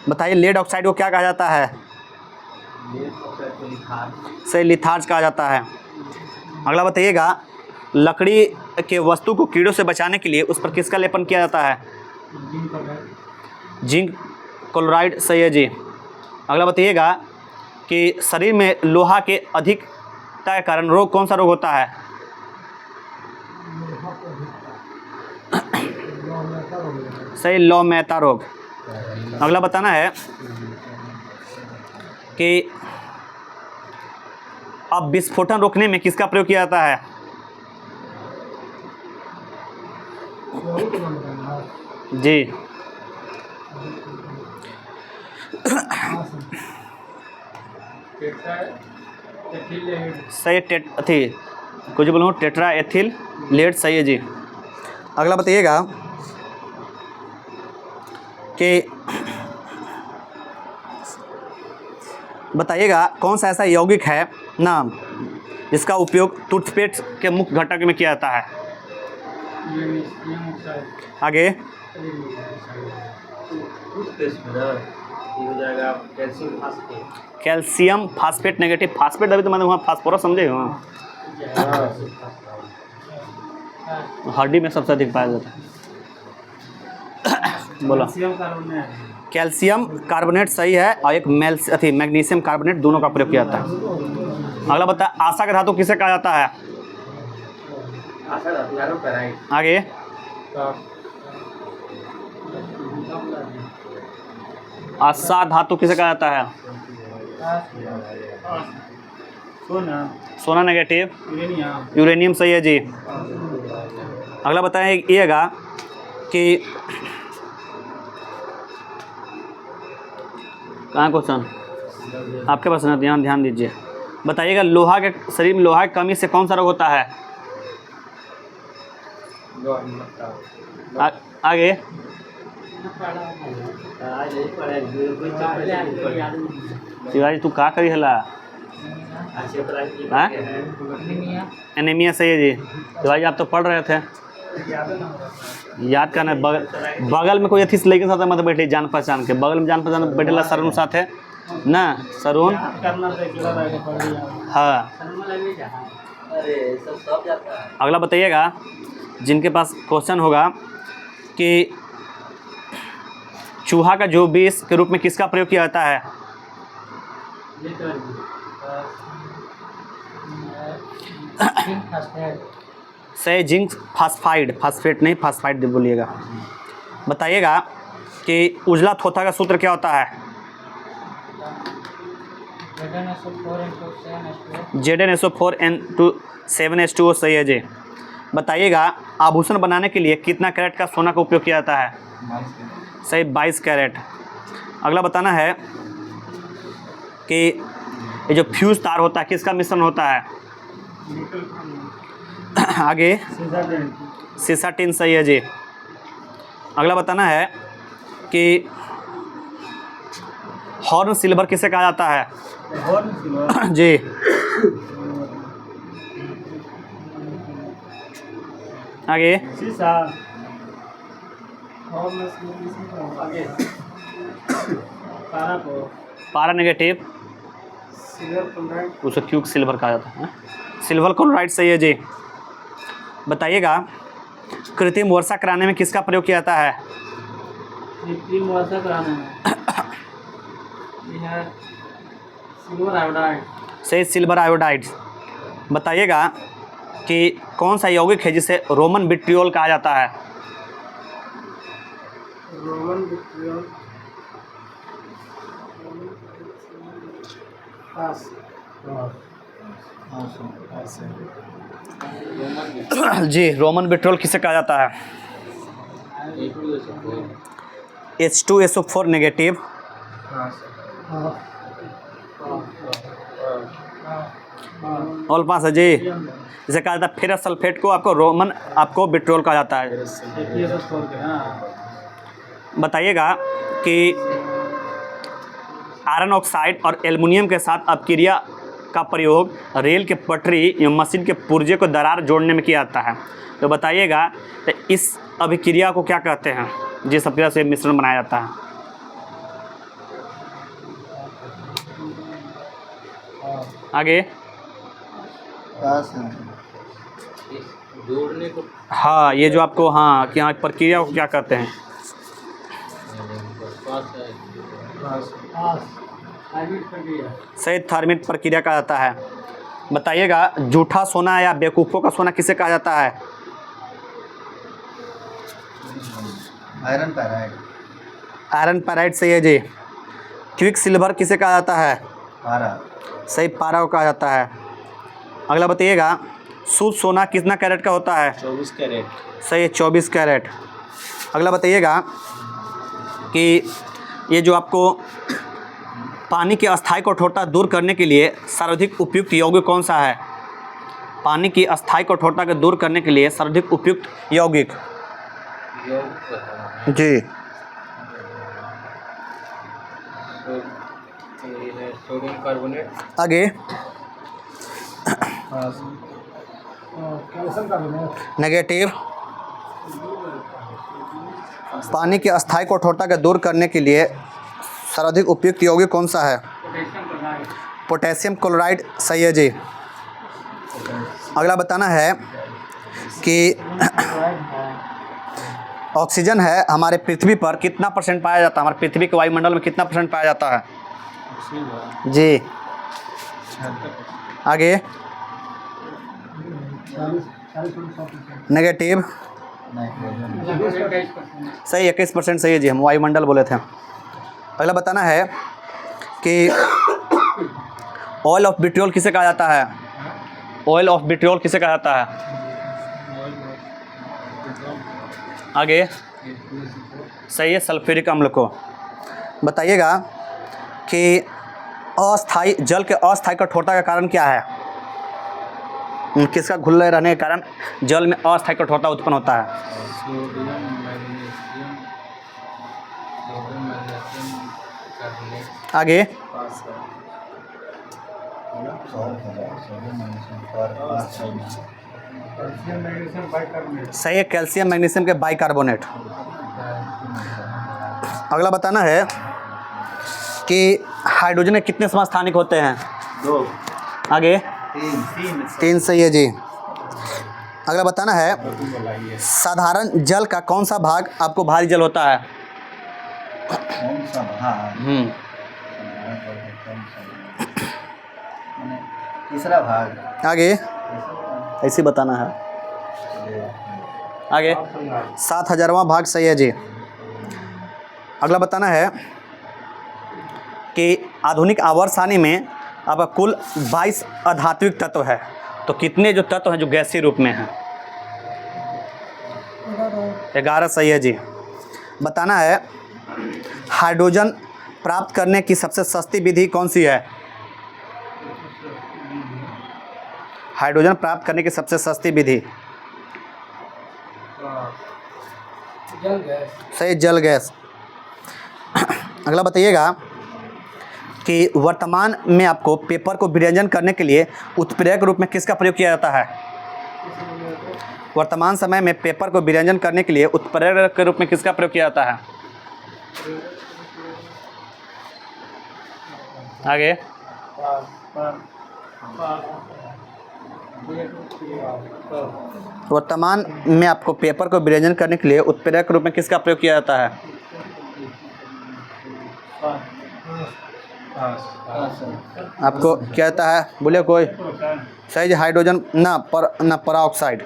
बताइए लेड ऑक्साइड को क्या कहा जाता है? सही, लिथार्ज कहा जाता है। अगला बताइएगा लकड़ी के वस्तु को कीड़ों से बचाने के लिए उस पर किसका लेपन किया जाता है? जिंक क्लोराइड सही है जी। अगला बताइएगा कि शरीर में लोहा के अधिकता के कारण रोग कौन सा रोग होता है? सही, लौ मेहता रोग। अगला बताना है कि अब विस्फोटन रोकने में किसका प्रयोग किया जाता है? जी, सही, कुछ बोलूँ टेट्रा एथिल लेड सही है जी। अगला बताइएगा कि कौन सा ऐसा यौगिक है ना जिसका उपयोग टूथपेस्ट के मुख्य घटक में किया जाता है? आगे कैल्शियम फास्फेट नेगेटिव। फास्फेट अभी तो मैंने वहाँ फास्फोरस समझे वहाँ हड्डी में सबसे अधिक पाया जाता है। बोलो, कैल्शियम कार्बोनेट सही है, और एक मैग्नीशियम कार्बोनेट दोनों का प्रयोग किया जाता है। अगला बता, आशा का धातु किसे कहा जाता है? आगे आशा धातु किसे कहा जाता है? सोना नेगेटिव, यूरेनियम सही है जी। अगला बताइएगा कि कहाँ क्वेश्चन आपके पास ना, ध्यान दीजिए। बताइएगा लोहा के शरीर में लोहा की कमी से कौन सा रोग होता है? आगे शिवाजी तू का करी हला? हाँ? एनीमिया सही है जी। शिवाजी आप तो पढ़ रहे थे, याद करना। बगल में कोई अथी लेके साथ मत बैठे, जान पहचान के बगल में जान पहचान बैठेला सरून साथ है ना, सरून। हाँ अगला बताइएगा जिनके पास क्वेश्चन होगा कि चूहा का जो विष के रूप में किसका प्रयोग किया जाता है? सही जिंक फास्फाइड, फास्फेट नहीं फास्फाइड बोलिएगा। बताइएगा कि उजला थोथा का सूत्र क्या होता है? ZnSO4N2 सही है जी। बताइएगा आभूषण बनाने के लिए कितना कैरेट का सोना का उपयोग किया जाता है? सही 22 कैरेट। अगला बताना है कि ये जो फ्यूज तार होता है किसका मिश्रण होता है? आगे सीसा टिन सही है जी। अगला बताना है कि हॉर्न सिल्वर किसे कहा जाता है? जी आगे पारा नेगेटिव उसे क्यों सिल्वर कहा जाता है? सिल्वर क्लोराइड सही है जी। बताइएगा कृत्रिम वर्षा कराने में किसका प्रयोग किया जाता है? कृत्रिम वर्षा कराने में यह सिल्वर आयोडाइड। सही सिल्वर आयोडाइड। बताइएगा कि कौन सा यौगिक है जिसे रोमन विट्रियोल कहा जाता है? रोमन विट्रियोल पास जी रोमन विट्रियोल किसे कहा जाता है? H2SO4 negative. ऑल पास है जी। इसे कहा जाता है फेरस सल्फेट को आपको विट्रियोल कहा जाता है। बताइएगा कि आयरन ऑक्साइड और एल्युमिनियम के साथ अपक्रिया का प्रयोग रेल के पटरी या मशीन के पुर्जे को दरार जोड़ने में किया जाता है। तो बताइएगा तो इस अभिक्रिया को क्या कहते हैं जिस अभिक्रिया से मिश्रण बनाया जाता है? आगे जोड़ने को हाँ ये जो आपको हाँ कि हाँ प्रक्रिया को क्या कहते हैं? सही थर्मिट प्रक्रिया कहा जाता है। बताइएगा जूठा सोना या बेवकूफ़ों का सोना किसे कहा जाता है? आयरन पैराइड। आयरन पैराइड सही है जी। क्विक सिल्वर किसे कहा जाता है? पारा। सही पारा को कहा जाता है। अगला बताइएगा शुद्ध सोना कितना कैरेट का होता है? 24 कैरेट। सही है 24 कैरेट। अगला बताइएगा कि ये जो आपको पानी की अस्थायी कठोरता दूर करने के लिए सर्वाधिक उपयुक्त यौगिक कौन सा है? पानी की अस्थायी कठोरता को दूर करने के लिए सर्वाधिक उपयुक्त यौगिक जी सोडियम कार्बोनेट। आगे कैल्शियम कार्बोनेट नेगेटिव। पानी की अस्थायी कठोरता को दूर करने के लिए सर्वाधिक उपयुक्त यौगिक कौन सा है? पोटेशियम क्लोराइड सही है जी। अगला बताना है कि ऑक्सीजन है हमारे पृथ्वी पर कितना % पाया जाता है? हमारे पृथ्वी के वायुमंडल में कितना % पाया जाता है? जी आगे नेगेटिव। सही 21% सही है जी। हम वायुमंडल बोले थे। अगला बताना है कि ऑयल ऑफ विट्रियोल किसे कहा जाता है? ऑयल ऑफ विट्रियोल किसे कहा जाता है? आगे सही है सल्फ्यूरिक अम्ल को। बताइएगा कि अस्थाई जल के अस्थाई कठोरता का कारण क्या है? किसका घुले रहने के कारण जल में अस्थाई कठोरता उत्पन्न होता है? Sodium magnesium carbonate. आगे कैल्शियम मैग्नीशियम बाइकार्बोनेट। सही है, कैल्शियम मैग्नीशियम के बाइकार्बोनेट। अगला बताना है कि हाइड्रोजन के कितने समस्थानिक होते हैं? 2 आगे 3 3 सही है जी। अगला बताना है साधारण जल का कौन सा भाग आपको भारी जल होता है? कौन सा भाग? माने तीसरा भाग। आगे ऐसे बताना है। आगे 7000वां भाग सही है जी। अगला बताना है कि आधुनिक आवर्त सारणी में आपका कुल 22 अधात्विक तत्व है, तो कितने जो तत्व हैं जो गैसीय रूप में हैं? 11 सही है जी। बताना है हाइड्रोजन प्राप्त करने की सबसे सस्ती विधि कौन सी है? हाइड्रोजन प्राप्त करने की सबसे सस्ती विधि? जल गैस। सही, जल गैस। अगला बताइएगा कि वर्तमान में आपको पेपर को विरंजन करने के लिए उत्प्रेरक रूप में किसका प्रयोग किया जाता है? वर्तमान समय में पेपर को विरंजन करने के लिए उत्प्रेरक के रूप में किसका प्रयोग किया जाता है? आगे वर्तमान में आपको पेपर को विरंजन करने के लिए उत्प्रेरक के रूप में किसका प्रयोग किया जाता है? आपको क्या आता है? बोलिए कोई। सही जी, हाइड्रोजन ना पराऑक्साइड।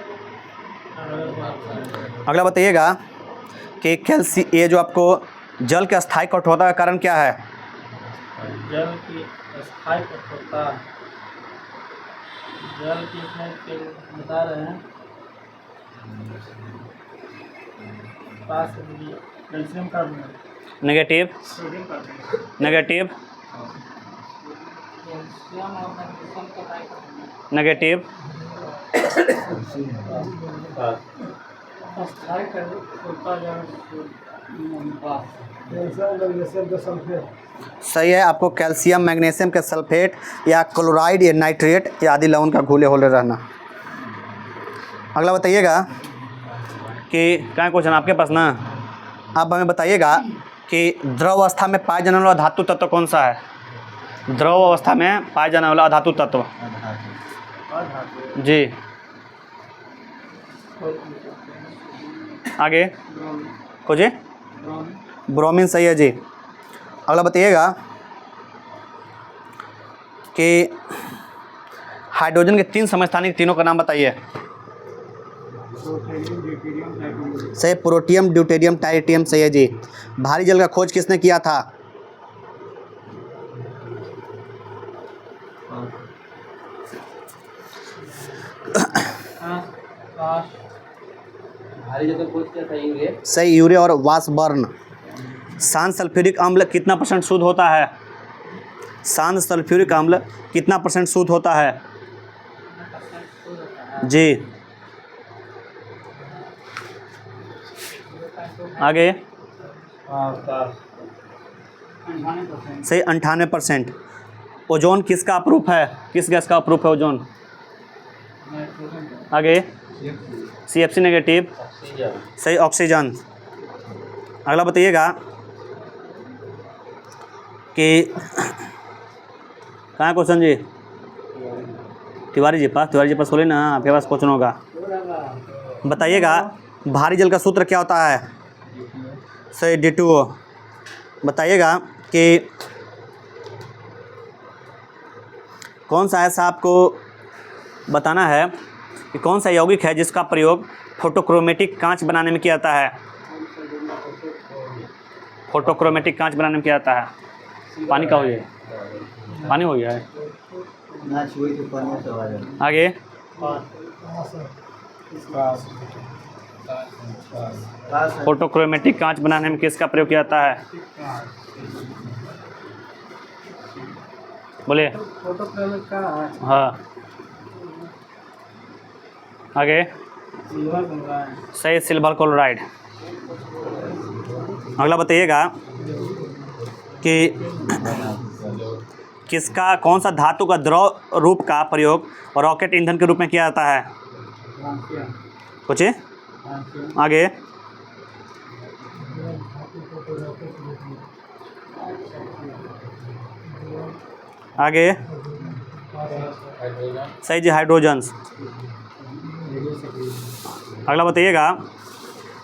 अगला बताइएगा कि ये जो आपको जल के अस्थायी कठोरता का कारण क्या है? जल की स्थायी कठोरता, जल की इसमें बता रहे हैं calcium carbonate. Negative sodium carbonate. Negative calcium और मैग्नीशियम का बाइकार्बोनेट। नेगेटिव स्थायी कठोरता कैल्शियम मैग्नीशियम का सल्फेट। सही है, आपको कैल्शियम मैग्नीशियम के सल्फेट या क्लोराइड या नाइट्रेट या आदि लवण का घुले होले रहना। अगला बताइएगा कि क्या क्वेश्चन आपके पास ना, आप हमें बताइएगा कि द्रव अवस्था में पाए जाने वाला धातु तत्व कौन सा है? द्रव अवस्था में पाए जाने वाला धातु तत्व जी। आगे खोजिए। ब्रोमीन सही है जी। अगला बताइएगा कि हाइड्रोजन के 3 समस्थानिक, तीनों का नाम बताइए। सही, प्रोटियम, ड्यूटेरियम, टाइटेरियम सही है जी। भारी जल का खोज किसने किया था? भारी जगह खोज किया था यूरिया। सही, यूरिया और वाशबर्न। शांत सल्फ्यूरिक अम्ल कितना % शुद्ध होता है? शांत सल्फ्यूरिक अम्ल कितना % शुद्ध होता है जी? आगे सही, 98%। ओजोन किसका अपरूप है? किस गैस का अपरूप है ओजोन? आगे CFC नेगेटिव सही, ऑक्सीजन। अगला बताइएगा कि कहाँ है क्वेश्चन जी? तिवारी जी पास बोले ना, आपके पास क्वेश्चन होगा। बताइएगा भारी जल का सूत्र क्या होता है? सही, D2O। बताइएगा कि कौन सा ऐसा आपको बताना है कि कौन सा यौगिक है जिसका प्रयोग फोटोक्रोमेटिक कांच बनाने में किया जाता है? फोटोक्रोमेटिक कांच बनाने में किया जाता है। पानी का हो गया, पानी हो गया है। ना छुई तो पानी से आ जाए। आगे फोटोक्रोमेटिक कांच बनाने में किसका प्रयोग किया जाता है? बोलिए। फोटो प्लेट का हाँ आगे। सिल्वर बन रहा है। सही, सिल्वर क्लोराइड। अगला बताइएगा कि किसका कौन सा धातु का द्रव रूप का प्रयोग रॉकेट ईंधन के रूप में किया जाता है? पूछिए आगे। आगे सही जी, हाइड्रोजन। अगला बताइएगा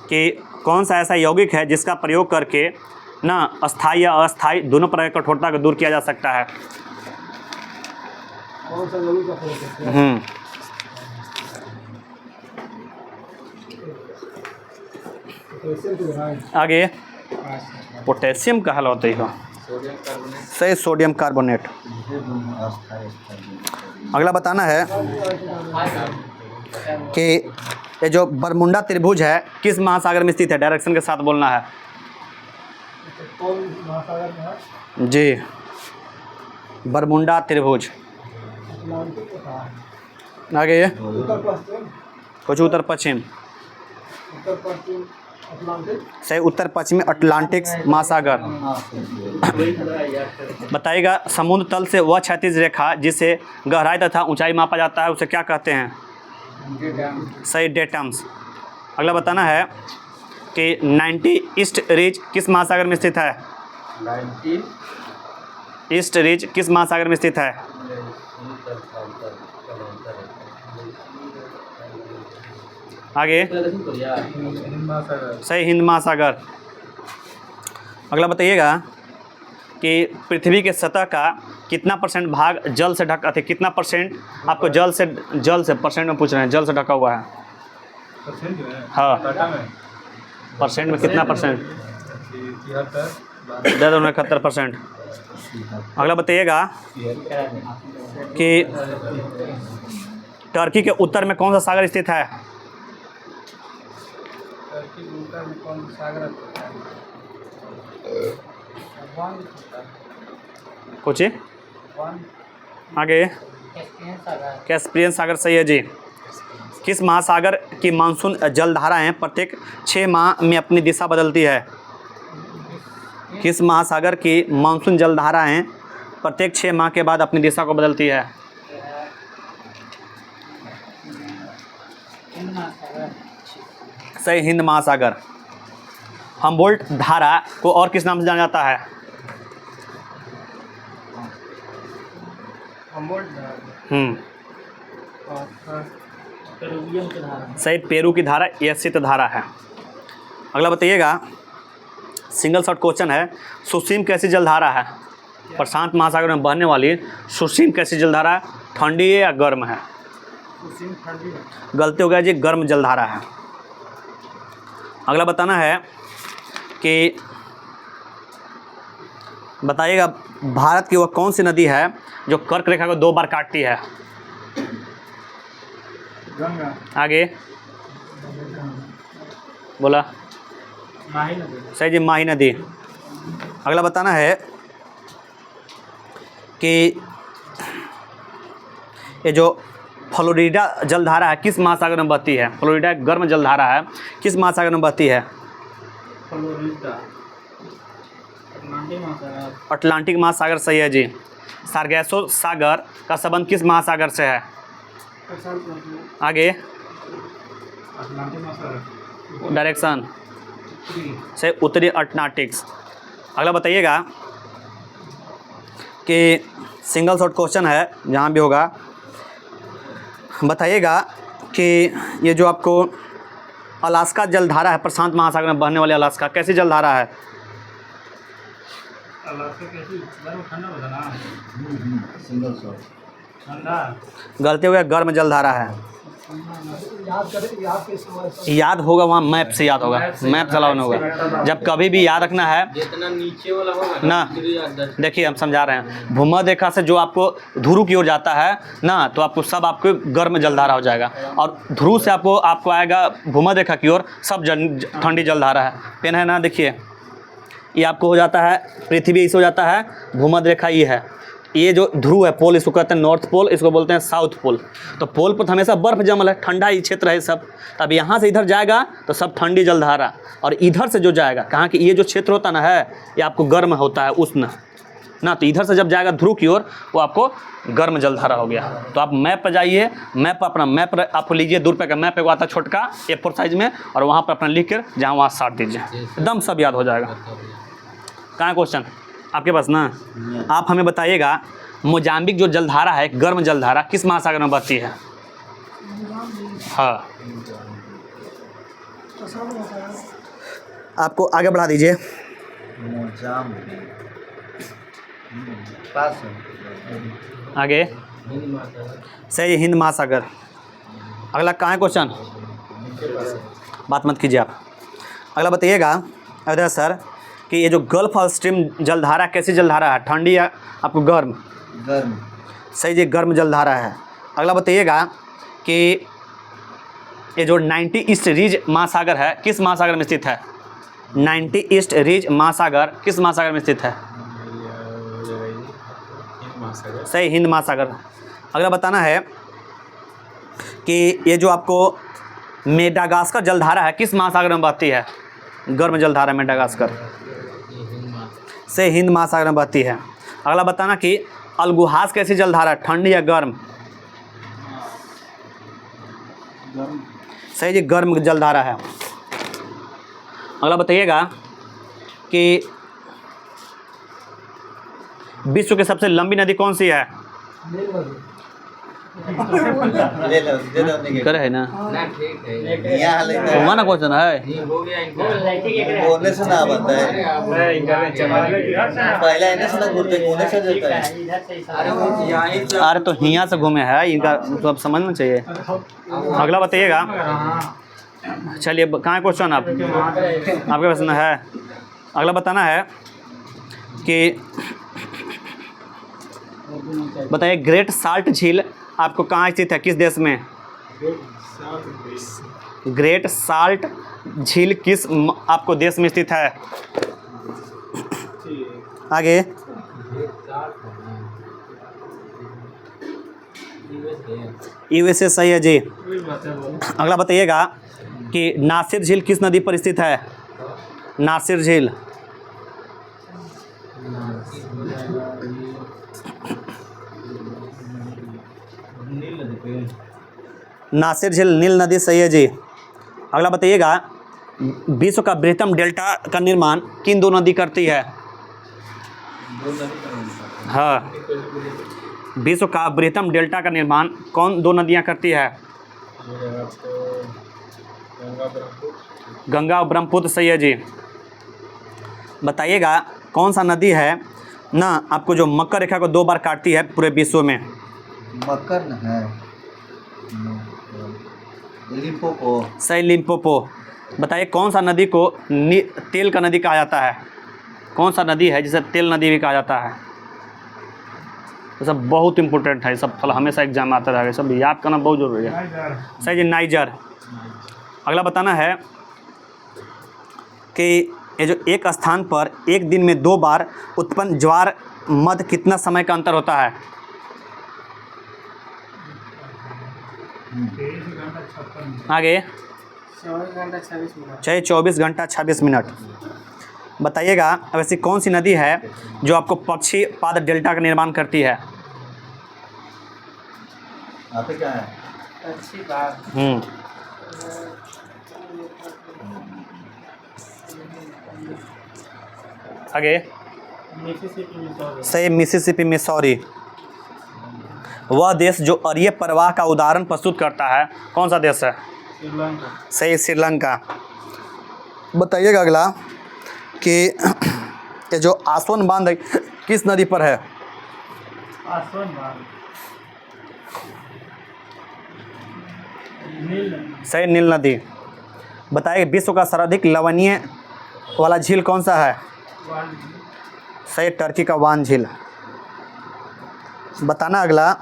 कि कौन सा ऐसा यौगिक है जिसका प्रयोग करके ना अस्थायी या अस्थायी दोनों प्रकार की कठोरता को दूर किया जा सकता है? कौन सा जरूर का प्रयोग करते हैं? कैसे तो बनाए? आगे पोटेशियम का हल होता है। Sodium carbonate. सही, सोडियम कार्बोनेट। अगला बताना है कि ये जो बरमुंडा त्रिभुज है किस महासागर में स्थित है? डायरेक्शन के साथ बोलना है कौन महासागर में है? जी। बरमुंडा त्रिभुज। अटलांटिक का है। आगे उत्तर पश्चिम। कुछ उत्तर पश्चिम। उत्तर पश्चिम अटलांटिक। सही, उत्तर पश्चिमी अटलांटिक महासागर। बताइएगा समुद्र तल से वह क्षैतिज रेखा जिसे गहराई तथा ऊंचाई मापा जाता है उसे क्या कहते हैं? सही, डेटम्स। अगला बताना है कि 90 ईस्ट रिज किस महासागर में स्थित है? 90 ईस्ट रिज किस महासागर में स्थित है? आगे सही, हिंद महासागर। अगला बताइएगा कि पृथ्वी के सतह का कितना परसेंट भाग जल से ढका थे? कितना परसेंट आपको जल से परसेंट में पूछ रहे हैं, जल से ढका हुआ है? हाँ, परसेंट में कितना परसेंट? दे दो 71%। अगला बताइएगा कि टर्की के उत्तर में कौन सा सागर स्थित है? टर्की के उत्तर में कौन सा सागर है? पूछिए आगे। कैस्पियन सागर सही है जी। किस महासागर की मानसून जलधाराएं प्रत्येक 6 माह में अपनी दिशा बदलती है? किस महासागर की मानसून जलधाराएं प्रत्येक 6 माह के बाद अपनी दिशा को बदलती है? सही, हिंद महासागर। हम्बोल्ट धारा को और किस नाम से जाना जाता है? पेरुवियम की धारा। सही, पेरू की धारा यह शीत धारा है। अगला बताइएगा, सिंगल शॉट क्वेश्चन है, सुसीम कैसी जलधारा है? प्रशांत महासागर में बहने वाली सुसीम कैसी जलधारा है? ठंडी है या गर्म है? सुसीम ठंडी है। गलती हो गया जी, गर्म जलधारा है। अगला बताना है कि बताइएगा भारत की वह कौन सी नदी है जो कर्क रेखा को 2 बार काटती है? गंगा। आगे बोला। माही नदी। सही जी, माही नदी। अगला बताना है कि ये जो फ्लोरिडा जलधारा है किस महासागर में बहती है? फ्लोरिडा एक गर्म जलधारा है, किस महासागर में बहती है? फ्लोरिडा अटलांटिक महासागर। अटलांटिक महासागर सही है जी। सार्गेसो सागर का संबंध किस महासागर से है? आगे अटलांटिक महासागर। डायरेक्शन से उत्तरी अटलांटिक्स। अगला बताइएगा कि सिंगल शॉट क्वेश्चन है, जहाँ भी होगा बताइएगा कि ये जो आपको अलास्का जलधारा है, प्रशांत महासागर में बहने वाली अलास्का कैसी जलधारा है? अलास्का कैसी? गर्म ठंडा होता ना? Single shot. ठंडा। गलती हो गया, गर्म जलधारा है। याद करें, याद कैसे? याद होगा, वहाँ मैप से याद होगा, मैप चलाओ ना होगा। जब कभी भी याद रखना है जितना नीचे वाला होगा ना, देखिए हम समझा रहे हैं, भूमध्य रेखा से जो आपको ध्रुव की ओर जाता है ना, तो आपको सब आपको गर्म जलधारा हो जाएगा, और ध्रुव से आपको आएगा भूमध्य रेखा की ओर सब ठंडी जलधारा है। पेन है ना, देखिए ये आपको हो जाता है, पृथ्वी इसे हो जाता है, भूमध्य रेखा ये है, ये जो ध्रुव है पोल, इसको कहते हैं नॉर्थ पोल, इसको बोलते हैं साउथ पोल। तो पोल पर तो हमेशा बर्फ जमल है, ठंडा ही क्षेत्र है सब। तब यहाँ से इधर जाएगा तो सब ठंडी जलधारा, और इधर से जो जाएगा, कहाँ कि ये जो क्षेत्र होता ना है ये आपको गर्म होता है, उष्ण ना। तो इधर से जब जाएगा ध्रुव की ओर वो आपको गर्म जलधारा हो गया। तो आप मैप पर जाइए, मैप पर अपना मैप आप लीजिए, दूर पे का मैप एक आता है छोटका A4 साइज में, और वहाँ पर अपना लिख कर जहाँ वहाँ साट दीजिए, एकदम सब याद हो जाएगा। कहाँ है क्वेश्चन आपके पास ना? आप हमें बताइएगा मोजाम्बिक जो जलधारा है, गर्म जलधारा, किस महासागर में बहती है? हाँ, आपको आगे बढ़ा दीजिए। मोजाम्बिक पास है। आगे सही, हिंद महासागर। अगला कहाँ है क्वेश्चन? बात मत कीजिए आप। अगला बताइएगा अरे सर कि ये जो गल्फ स्ट्रीम जलधारा कैसी जलधारा है, ठंडी या आपको गर्म? गर्म। सही जी, गर्म जलधारा है। अगला बताइएगा कि ये जो 90 ईस्ट रिज महासागर है किस महासागर में स्थित है? 90 ईस्ट रिज महासागर किस महासागर में स्थित है? सही, हिंद महासागर। अगला बताना है कि ये जो आपको मेडागास्कर जलधारा है किस महासागर में बहती है? गर्म जलधारा मेडागास्कर से हिंद महासागर में बहती है। अगला बताना कि अलगुहास कैसी जलधारा, ठंडी या गर्म? सही जी, गर्म जलधारा है। अगला बताइएगा कि विश्व की सबसे लंबी नदी कौन सी है? ले लो, दे दो निके। करे है ना, ना ठीक है यहाँ ले लो। हुआ ना क्वेश्चन है। ये हो गया इनका बोलने से ना बनता है। पहले इन्हें से ना घूरते, घूरने से देता है। अरे वो यहीं से अरे तो हियाँ से घूमे है, इनका सब समझना चाहिए। अगला बताइएगा, चलिए कहाँ है क्वेश्चन आपके पास ना है? अगला बताना है कि बताइए ग्रेट साल्ट झील आपको कहाँ स्थित है, किस देश में? ग्रेट साल्ट झील किस आपको देश में स्थित है? आगे यूएसए, सही है जी। अगला बताइएगा कि नासिर झील किस नदी पर स्थित है? नासिर झील नासिर झील नील नदी, सही है जी। अगला बताइएगा विश्व का बृहत्तम डेल्टा का निर्माण किन दो नदी करती है? हाँ, विश्व का बृहत्तम डेल्टा का निर्माण कौन दो नदियाँ करती है? गंगा और ब्रह्मपुत्र, सही है जी। बताइएगा कौन सा नदी है ना आपको जो मकर रेखा को 2 बार काटती है पूरे विश्व में? मकर न है। लिम्पोपो। सही, लिम्पोपो। बताइए कौन सा नदी को तेल का नदी कहा जाता है? कौन सा नदी है जिसे तेल नदी भी कहा जाता है? ये सब बहुत इंपॉर्टेंट है, सब फल हमेशा एग्जाम आता रहेगा, सब याद करना बहुत जरूरी है। सही जी, नाइजर। अगला बताना है कि ये जो एक स्थान पर एक दिन में 2 बार उत्पन्न ज्वार मध्य कितना समय का अंतर होता है? 23 घंटा 56 मिनट। आगे 24 घंटा 26 मिनट। चाहे 24 घंटा 26 मिनट। बताइएगा अब ऐसी कौन सी नदी है जो आपको पक्षी पाद डेल्टा का निर्माण करती है? यहाँ पे क्या है? अच्छी बात। आगे मिसिसिपी मिसौरी। सही, मिसिसिपी मिसौरी। वह देश जो अरिय प्रवाह का उदाहरण प्रस्तुत करता है कौन सा देश है? श्रीलंका। सही, श्रीलंका। बताइएगा अगला कि ये जो आसवन बांध है किस नदी पर है? आसवन बांध। नील नदी। सही, नील नदी। बताइए विश्व का सर्वाधिक लवणीय वाला झील कौन सा है? वान। सही, टर्की का वान झील। बताना अगला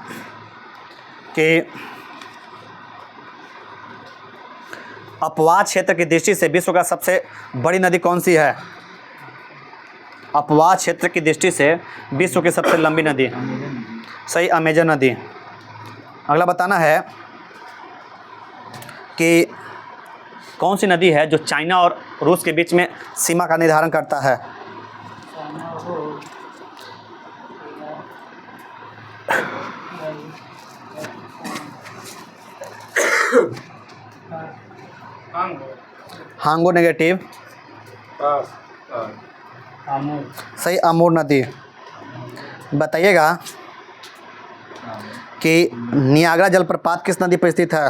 कि अपवाद क्षेत्र की दृष्टि से विश्व का सबसे बड़ी नदी कौन सी है? अपवाह क्षेत्र की दृष्टि से विश्व की सबसे लंबी नदी? सही, अमेजन नदी। अगला बताना है कि कौन सी नदी है जो चाइना और रूस के बीच में सीमा का निर्धारण करता है? हांगो नेगेटिव। सही, अमूर नदी। बताइएगा कि नियाग्रा जलप्रपात किस नदी पर स्थित है?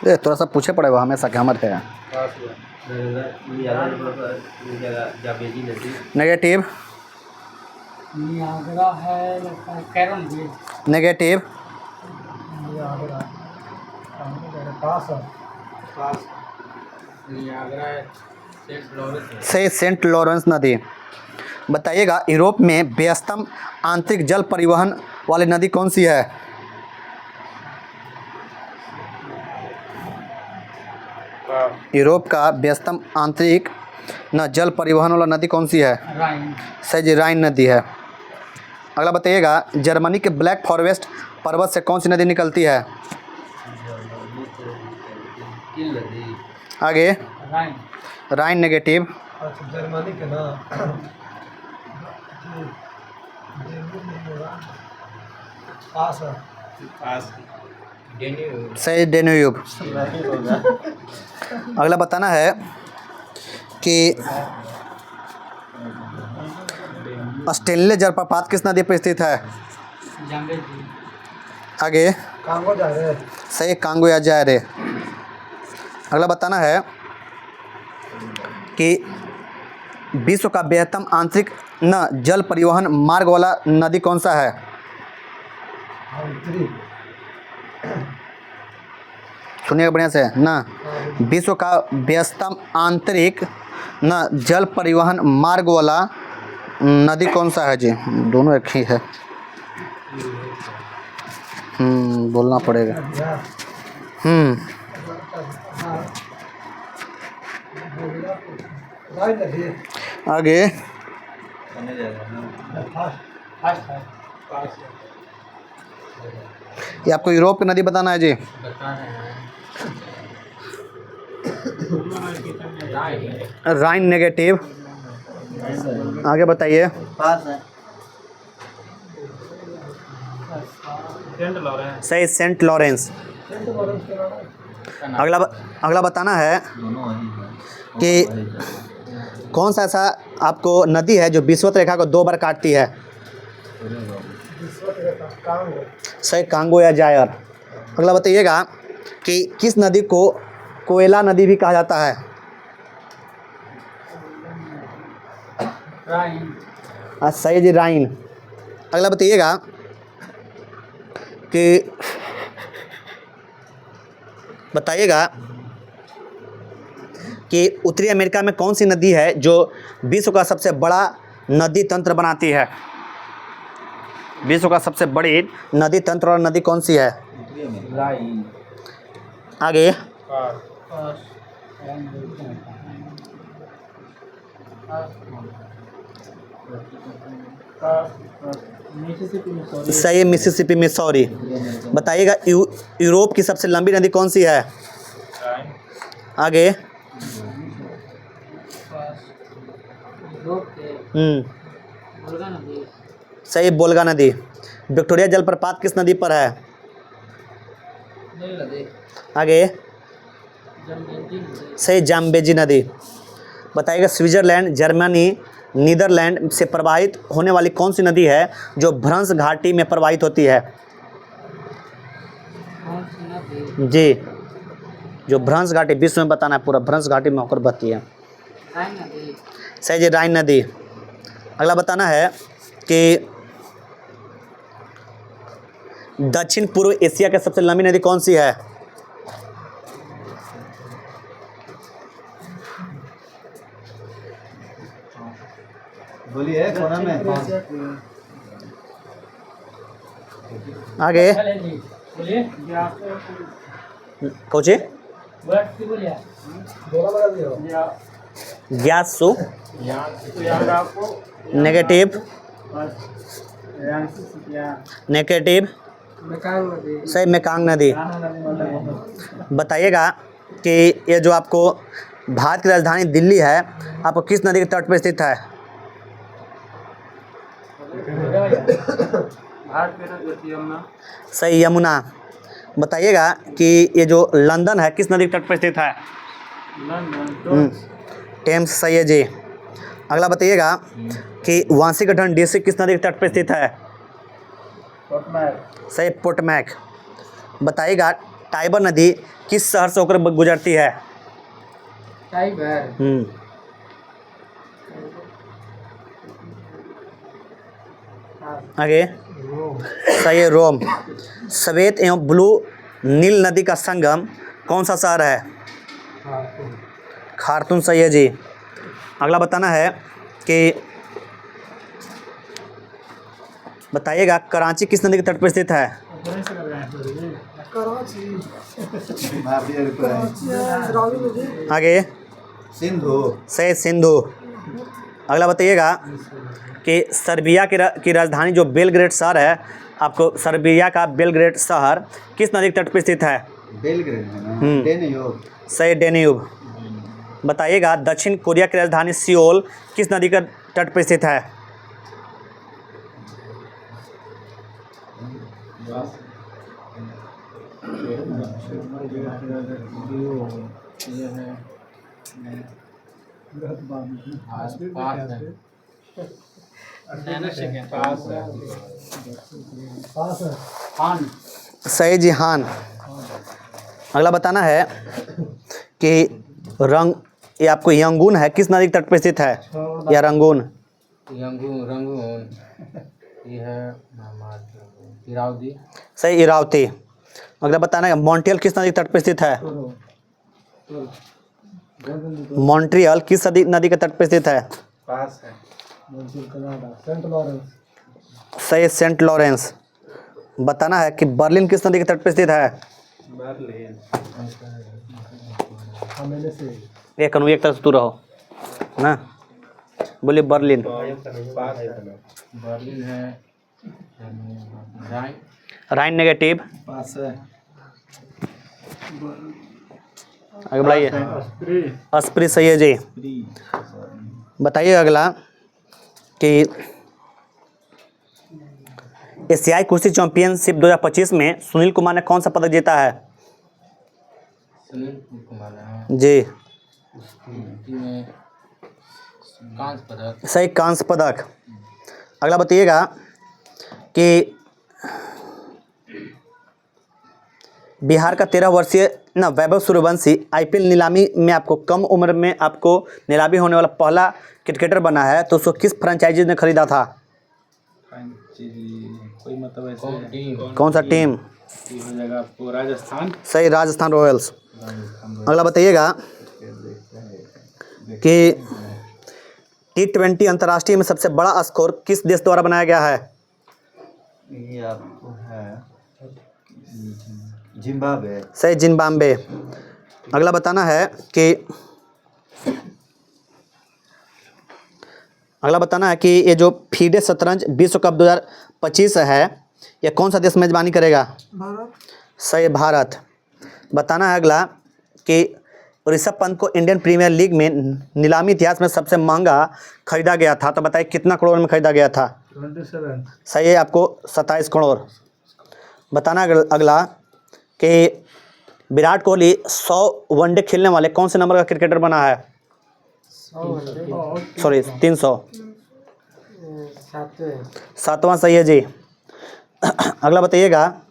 ये थोड़ा सा पूछे पड़ेगा हमेशा कि हमारे है। नेगेटिव। नियाग्रा है कैरन भी। नेगेटिव। सही, सेंट लॉरेंस नदी। बताइएगा यूरोप में व्यस्तम आंतरिक जल परिवहन वाली नदी कौन सी है? यूरोप का व्यस्तम आंतरिक जल परिवहन वाला नदी कौन सी है? राइन। सही जी, राइन नदी है। अगला बताइएगा जर्मनी के ब्लैक फॉरेस्ट पर्वत से कौन सी नदी निकलती है? आगे। राइन। राइन नेगेटिव। जर्मनी के ना पास है। सही, डेन्यूब। अगला बताना है कि स्टेनले जलप्रपात किस नदी पर स्थित है? जाम्बेजी। आगे। कांगो जा रहे। सही, कांगो या जायरे। अगला बताना है कि विश्व का बृहत्तम आंतरिक जल परिवहन मार्ग वाला नदी कौन सा है? सुनिएगा बढ़िया से ना। विश्व का व्यस्तम आंतरिक जल परिवहन मार्ग वाला नदी कौन सा है जी? दोनों एक ही है। बोलना पड़ेगा। आगे। ये आपको यूरोप की नदी बताना है जी। राइन नेगेटिव। आगे बताइए। पास है। सही, सेंट लॉरेंस। अगला बताना है कि कौन सा ऐसा आपको नदी है जो विषुवत रेखा को 2 बार काटती है? सही, कांगो या जायर। अगला बताइएगा कि किस नदी को कोयला नदी भी कहा जाता है? राइन। सही जी, राइन। अगला बताइएगा कि उत्तरी अमेरिका में कौन सी नदी है जो विश्व का सबसे बड़ा नदी तंत्र बनाती है? विश्व का सबसे बड़ी नदी तंत्र और नदी कौन सी है? आगे। सही, मिसिसिपी मिसौरी। बताइएगा यूरोप की सबसे लंबी नदी कौन सी है? आगे। सही, बोल्गा नदी। विक्टोरिया जलप्रपात किस नदी पर है? आगे। सही, जाम्बेजी नदी। बताइएगा स्विट्जरलैंड, जर्मनी, नीदरलैंड से प्रवाहित होने वाली कौन सी नदी है जो भ्रंश घाटी में प्रवाहित होती है? जी, जो भ्रंश घाटी विश्व में बताना है, पूरा भ्रंश घाटी में होकर बहती है। सही जी, राइन नदी। अगला बताना है कि दक्षिण पूर्व एशिया की सबसे लंबी नदी कौन सी है? बोलिए कोना में। आगे। कौचे? दोनों लगा दिया ग्यासु नेगेटिव नेगेटिव सही मेकांग नदी। बताइएगा कि ये जो आपको भारत की राजधानी दिल्ली है आपको किस नदी के तट पर स्थित है? सही यमुना। बताइएगा कि ये जो लंदन है किस नदी के तट पर स्थित है? टेम्स सही है जी। अगला बताइएगा कि वाशीगठन डीसी किस नदी के तट पर स्थित है? सही पोटमैक। बताइएगा टाइबर नदी किस शहर से होकर गुजरती है? टाइगर आगे सही है रोम। श्वेत एवं ब्लू नील नदी का संगम कौन सा शहर है? खार्तूम सही है जी। अगला बताना है कि बताइएगा कराची किस नदी के तट पर स्थित है? आगे सिंधु सही सिंधु। अगला बताइएगा कि सर्बिया की राजधानी जो बेलग्रेड शहर है आपको सर्बिया का बेलग्रेड शहर किस नदी के तट पर स्थित है? बेलग्रेड है ना डेन्यूब सही डेन्यूब। बताइएगा दक्षिण कोरिया की राजधानी सियोल किस नदी का तट पर स्थित है? पास है सही जी हान। अगला बताना है कि ये आपको यंगून है किस नदी के तट पर स्थित है? या रंगून रंगून ये है इरावदी सही इरावती। अगला बताना है मॉन्ट्रियल किस नदी के तट पर स्थित है? मॉन्ट्रियल किस नदी के तट पर स्थित है? पास है सेंट लॉरेंस सही सेंट लॉरेंस। बताना है कि बर्लिन किस नदी के तट पर स्थित है? मैंने से एक कनु एक तरफ से तू रहो ना बोलिए बर्लिन बर्लिन है राइन राइन नेगेटिव पास है आगे बढ़ाइए अस्प्री सही है जी। बताइए अगला कि एशियाई कुश्ती चैंपियनशिप 2025 में सुनील कुमार ने कौन सा पदक जीता है? सुनील कुमार है जी में कांस्य पदक सही कांस्य पदक। अगला बताइएगा कि बिहार का 13 वर्षीय वैभव सूर्यवंशी आईपीएल नीलामी में आपको कम उम्र में आपको नीलामी होने वाला पहला क्रिकेटर बना है तो उसको किस फ्रेंचाइजी ने खरीदा था? कोई मतलब ऐसे टीम कौन सा टीम? हो जाएगा आपको राजस्थान सही राजस्थान रॉयल्स। अगला बताइएगा कि T20 अंतर्राष्ट्रीय में सबसे बड़ा स्कोर किस देश द्वारा बनाया गया है? ये आपको है जिम्बाब्वे सही जिम्बाब्वे। अगला बताना है कि ये जो फीडे शतरंज विश्व कप 2025 है ये कौन सा देश मेजबानी करेगा? भारत सही भारत। बताना है अगला कि ऋषभ पंत को इंडियन प्रीमियर लीग में नीलामी इतिहास में सबसे महंगा खरीदा गया था तो बताइए कितना करोड़ में खरीदा गया था? 27 सही है आपको 27 करोड़। बताना अगला कि विराट कोहली 100 वनडे खेलने वाले कौन से नंबर का क्रिकेटर बना है? सॉरी 300 सातवां सही है जी। अगला बताइएगा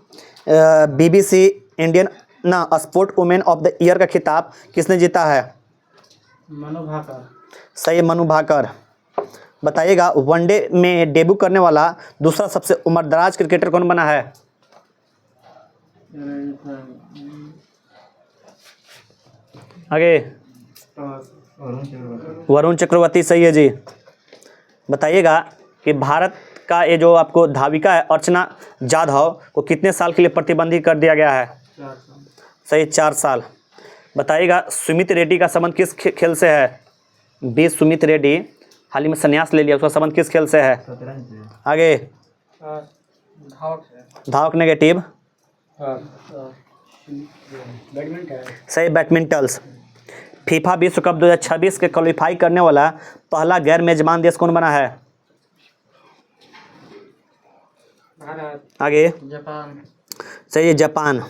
BBC Indian sport women of the year का खिताब किसने जीता है? मनु भाकर सही मनु भाकर। बताइएगा वनडे में डेब्यू करने वाला दूसरा सबसे उम्रदराज क्रिकेटर कौन बना है? आगे वरुण चक्रवर्ती सही है जी। बताइएगा कि भारत का ये जो आपको धाविका है अर्चना जाधव को कितने साल के लिए प्रतिबंधित कर दिया गया है? सही 4 साल। बताइएगा सुमित रेड्डी का संबंध किस खेल से है? बी सुमित रेड्डी हाल ही में संन्यास ले लिया, उसका संबंध किस खेल से है? आगे धावक से। धावक नेगेटिव। बैडमिंटन। सही बैडमिंटल्स। फीफा विश्व कप 2026 के क्वालिफाई करने वाला पहला गैर मेजबान देश कौन बना है? भारत। आगे जापान। सही है जापान।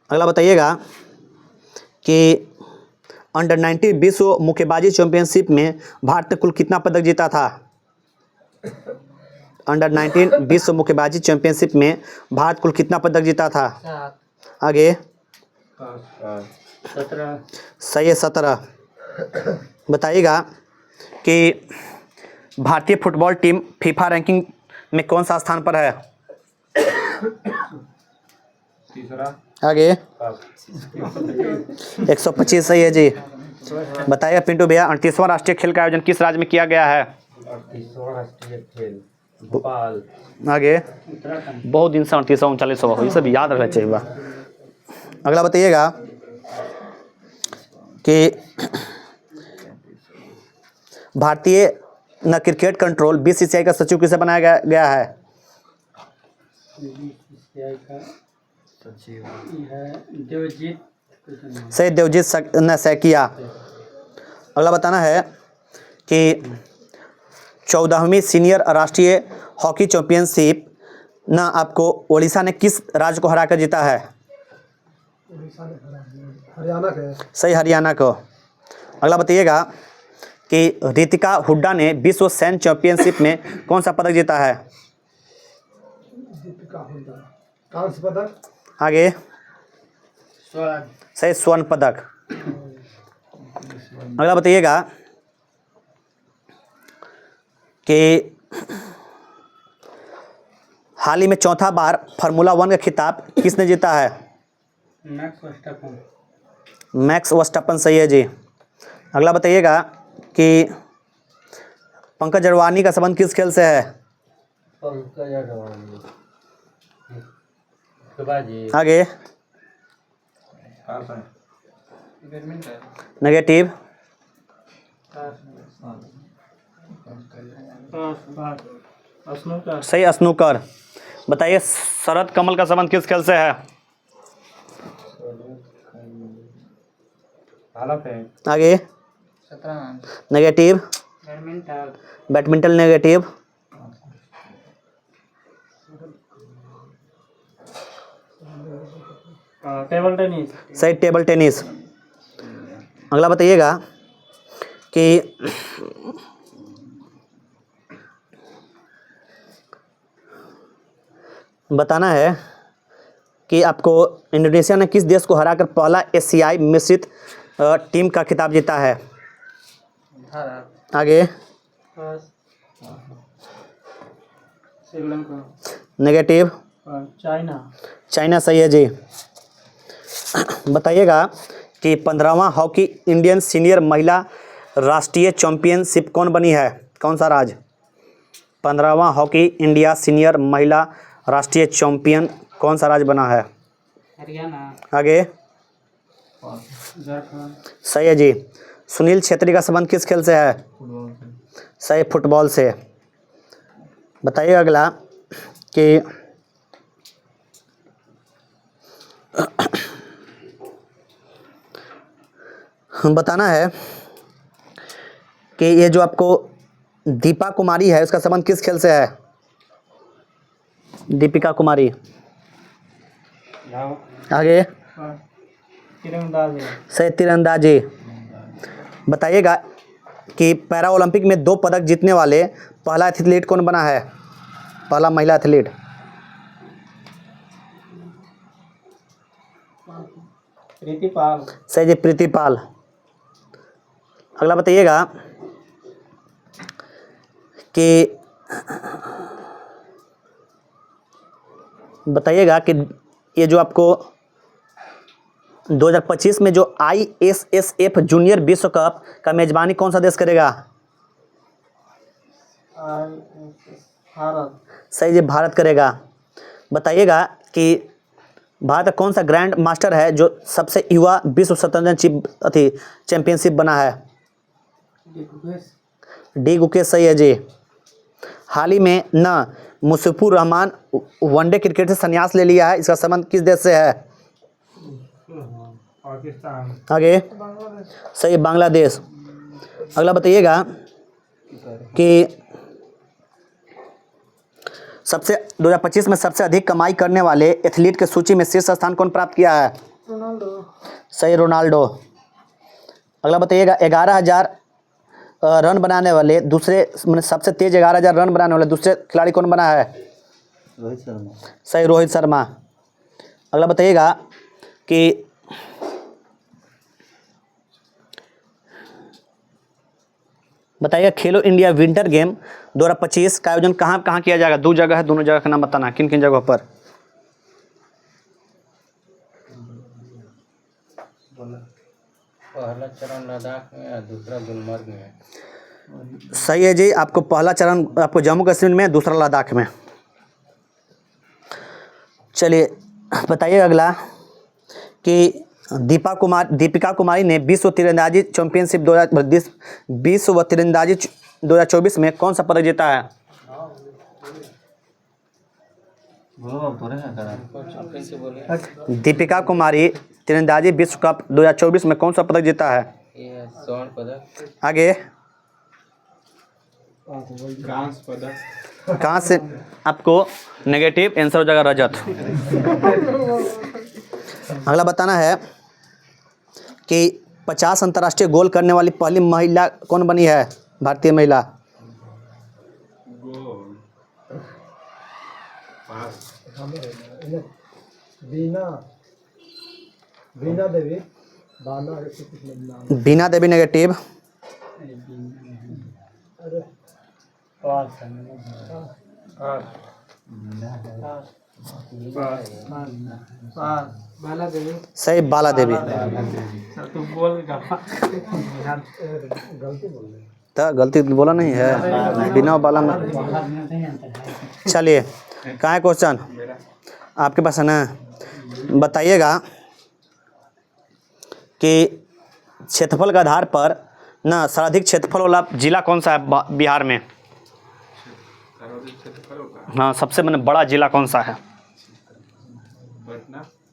अगला बताइएगा कि अंडर 19 विश्व मुक्केबाजी चैंपियनशिप में भारत ने कुल कितना पदक जीता था? अंडर 19 विश्व मुक्केबाजी चैंपियनशिप में भारत कुल कितना पदक जीता था? 7। आगे 17। सही है 17। बताइएगा कि भारतीय फुटबॉल टीम फीफा रैंकिंग में कौन सा स्थान पर है? तीसरा। आगे 125 सही है जी। बताइएगा पिंटू भैया 38वां राष्ट्रीय खेल का आयोजन किस राज्य में किया गया है? 38वां राष्ट्रीय खेल भोपाल। आगे बहुत दिन से 38वां 39वां हो, ये सब याद रखना चाहिए बा। अगला बताइएगा कि भारतीय न क्रिकेट कंट्रोल बीसीसीआई का सचिव किसे बनाया गया है? बीसीसीआई का सचिव है देवजीत। सही देवजीत सैकिया। अगला बताना है कि 14वीं सीनियर राष्ट्रीय हॉकी चैंपियनशिप ना आपको उड़ीसा ने किस राज्य को हराकर जीता है? उड़ीसा ने हरियाणा के। सही हरियाणा को। अगला बताइएगा कि रितिका हुड्डा ने विश्व सैन्य चैंपियनशिप में कौन सा पदक जीता है? दीपिका हुड्डा कांस्य पदक। आगे स्वर्ण। सही स्वर्ण पदक। अगला बताइएगा कि हाल ही में चौथा बार फार्मूला 1 का खिताब किसने जीता है? Max Verstappen. मैक्स वर्स्टैपेन सही है जी। अगला बताइएगा कि पंकज अडवाणी का संबंध किस खेल से है? पंकज अडवाणी मुक्केबाजी। आगे बैडमिंटन। नेगेटिव। स्नूकर। सही स्नूकर। बताइए शरद कमल का संबंध किस खेल से है? भाला फेंक। आगे शतरंज। Negative. Badminton. Badminton negative. Table tennis. सही टेबल टेनिस। अगला बताइएगा कि बताना है कि आपको इंडोनेशिया ने किस देश को हराकर पहला एशियाई मिश्रित टीम का खिताब जीता है? भारत। आगे श्रीलंका। नेगेटिव। चाइना। चाइना सही है जी। बताइएगा कि 15वां हॉकी इंडियन सीनियर महिला राष्ट्रीय चैंपियनशिप कौन बनी है? कौन सा राज्य? 15वां हॉकी इंडिया सीनियर महिला राष्ट्रीय चैंपियन कौन सा राज्य बना है? हरियाणा। आगे झारखंड। सही है जी। सुनील छेत्री का संबंध किस खेल से है? सही फुटबॉल से। बताइए अगला कि बताना है कि ये जो आपको दीपा कुमारी है उसका संबंध किस खेल से है? दीपिका कुमारी। आगे तीरंदाजी। सही तीरंदाजी। बताइएगा कि पैरा ओलंपिक में 2 पदक जीतने वाले पहला एथलीट कौन बना है? पहला महिला एथलीट। प्रीतिपाल। सही जी प्रीतिपाल। अगला बताइएगा कि ये जो आपको 2025 में जो ISSF जूनियर विश्व कप का मेजबानी कौन सा देश करेगा? भारत। सही जी भारत करेगा। बताइएगा कि भारत का कौन सा ग्रैंड मास्टर है जो सबसे युवा विश्व शतरंज चैंपियनशिप बना है? डी गुकेश सही है जी। हाल ही में न मुशफिकुर रहमान वनडे क्रिकेट से संन्यास ले लिया है, इसका संबंध किस देश से है? पाकिस्तान। आगे सही, बांग्लादेश। अगला बताइएगा कि 2025 में सबसे अधिक कमाई करने वाले एथलीट की सूची में शीर्ष स्थान कौन प्राप्त किया है? रोनाल्डो। सही, रोनाल्डो। अगला बताइएगा 11,000 रन बनाने वाले दूसरे, मतलब सबसे तेज 11,000 रन बनाने वाले दूसरे खिलाड़ी कौन बना है? रोहित शर्मा। सही, रोहित शर्मा। अगला बताइएगा कि बताइए खेलो इंडिया विंटर गेम 2025 का आयोजन कहाँ कहाँ किया जाएगा? 2 जगह है, दोनों जगह का नाम बताना, किन किन जगहों पर? पहला चरण लद्दाख में और दूसरा गुलमर्ग में। सही है जी, आपको पहला चरण आपको जम्मू कश्मीर में, दूसरा लद्दाख में। चलिए बताइए अगला कि दीपिका कुमारी ने विश्व तीरंदाजी चैंपियनशिप 2024 में कौन सा पदक जीता है? दीपिका कुमारी तीरंदाजी विश्व कप 2024 में कौन सा पदक जीता है? ये स्वर्ण पदक। आगे कांस्य पदक। कहाँ से आपको नेगेटिव आंसर हो जाएगा, रजत। अगला बताना है कि 50 अंतर्राष्ट्रीय गोल करने वाली पहली महिला कौन बनी है? भारतीय महिला। बीना देवी। बाना ऐसे कुछ नाम। बीना देवी नेगेटिव। अरे बाला देवी। सही, बाला देवी। तू बोल गलती बोल रहे। तो गलती बोला नहीं है, बिना बाला में। चलिए कहाँ है क्वेश्चन आपके पास है ना? बताइएगा कि क्षेत्रफल के आधार पर ना सर्वाधिक क्षेत्रफल वाला जिला कौन सा है बिहार में? हाँ, सबसे मैंने बड़ा जिला कौन सा है?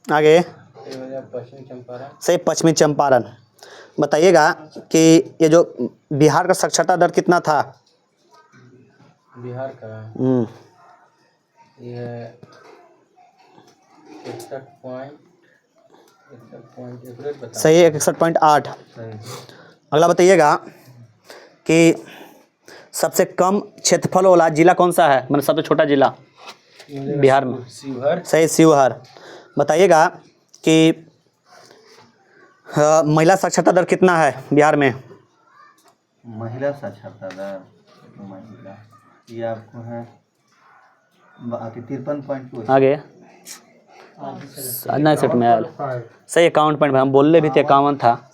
आगे पश्चिम चंपारण। सही, पश्चिमी चंपारण। बताइएगा कि ये जो बिहार का साक्षरता दर कितना था? बिहार का ये 61.61 सही, 61.8। अगला बताइएगा कि सबसे कम क्षेत्रफल वाला जिला कौन सा है, मतलब सबसे छोटा जिला बिहार में? शिवहर। सही, शिवहर। बताइएगा कि महिला साक्षरता दर कितना है बिहार में? महिला साक्षरता दर, ये आपको है 53.2। आगे नहीं सेट में आयल। सही, 51 हम बोल भी थे 51 था,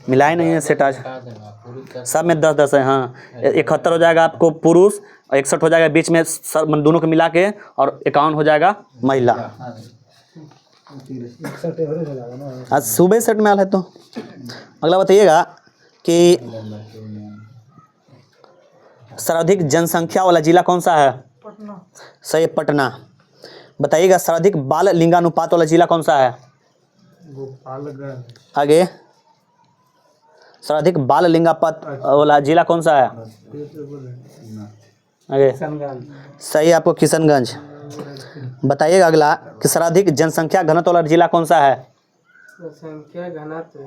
मिलाए नहीं है सेट। आज सब में 10-10 है। हाँ, 71 हो जाएगा आपको पुरुष, 61 हो जाएगा बीच में सब दोनों को मिला के, और 51 हो जाएगा महिला। आज सुबह सेट में आया है। तो अगला बताइएगा कि सर्वाधिक जनसंख्या वाला जिला कौन सा है? पटना। सही, पटना। बताइएगा सर्वाधिक बाल लिंगानुपात वाला जिला कौन सा है? गोपालगंज। आगे सर्वाधिक बाल लिंगानुपात वाला जिला कौन सा है? आगे सही, आपको किशनगंज। बताइएगा अगला कि सर्वाधिक जनसंख्या घनत्व वाला जिला कौन सा है? जनसंख्या घनत्व।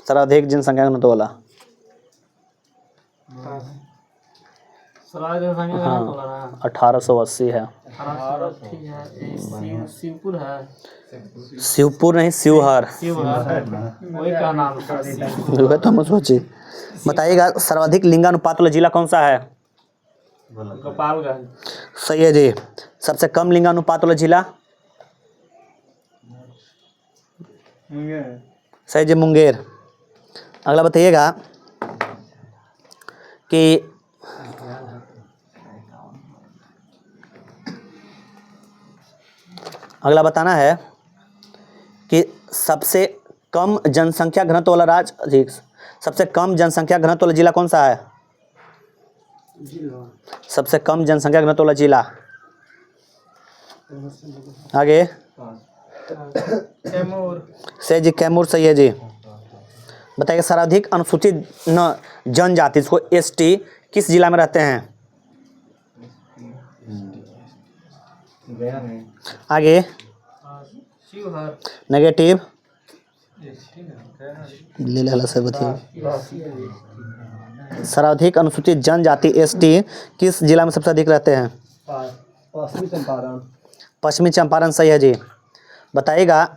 सर्वाधिक जनसंख्या घनत्व वाला, हाँ, 1880 है। शिवपुर है। शिवपुर नहीं, शिवहर। वही का नाम था। तो हम सोचे। बताइएगा सर्वाधिक लिंगानुपात वाला जिला कौन सा है? गोपालगंज। सही है जी। सबसे कम लिंगानुपात वाला जिला? सही जी, मुंगेर। अगला बताइएगा कि अगला बताना है कि सबसे कम जनसंख्या घनत्व वाला राज्य जी, सबसे कम जनसंख्या घनत्व वाला जिला कौन सा है? सबसे कम जनसंख्या घनत्व वाला जिला। आगे सही जी, कैमूर सही है जी। बताइए सर्वाधिक अनुसूचित जनजाति इसको एसटी किस जिला में रहते हैं? आगे नेगेटिव ले ला से बताइए। सर्वाधिक अनुसूचित जनजाति एसटी किस जिला में सबसे अधिक रहते हैं? पश्चिमी चंपारण। पश्चिमी चंपारण सही है जी। बताइएगा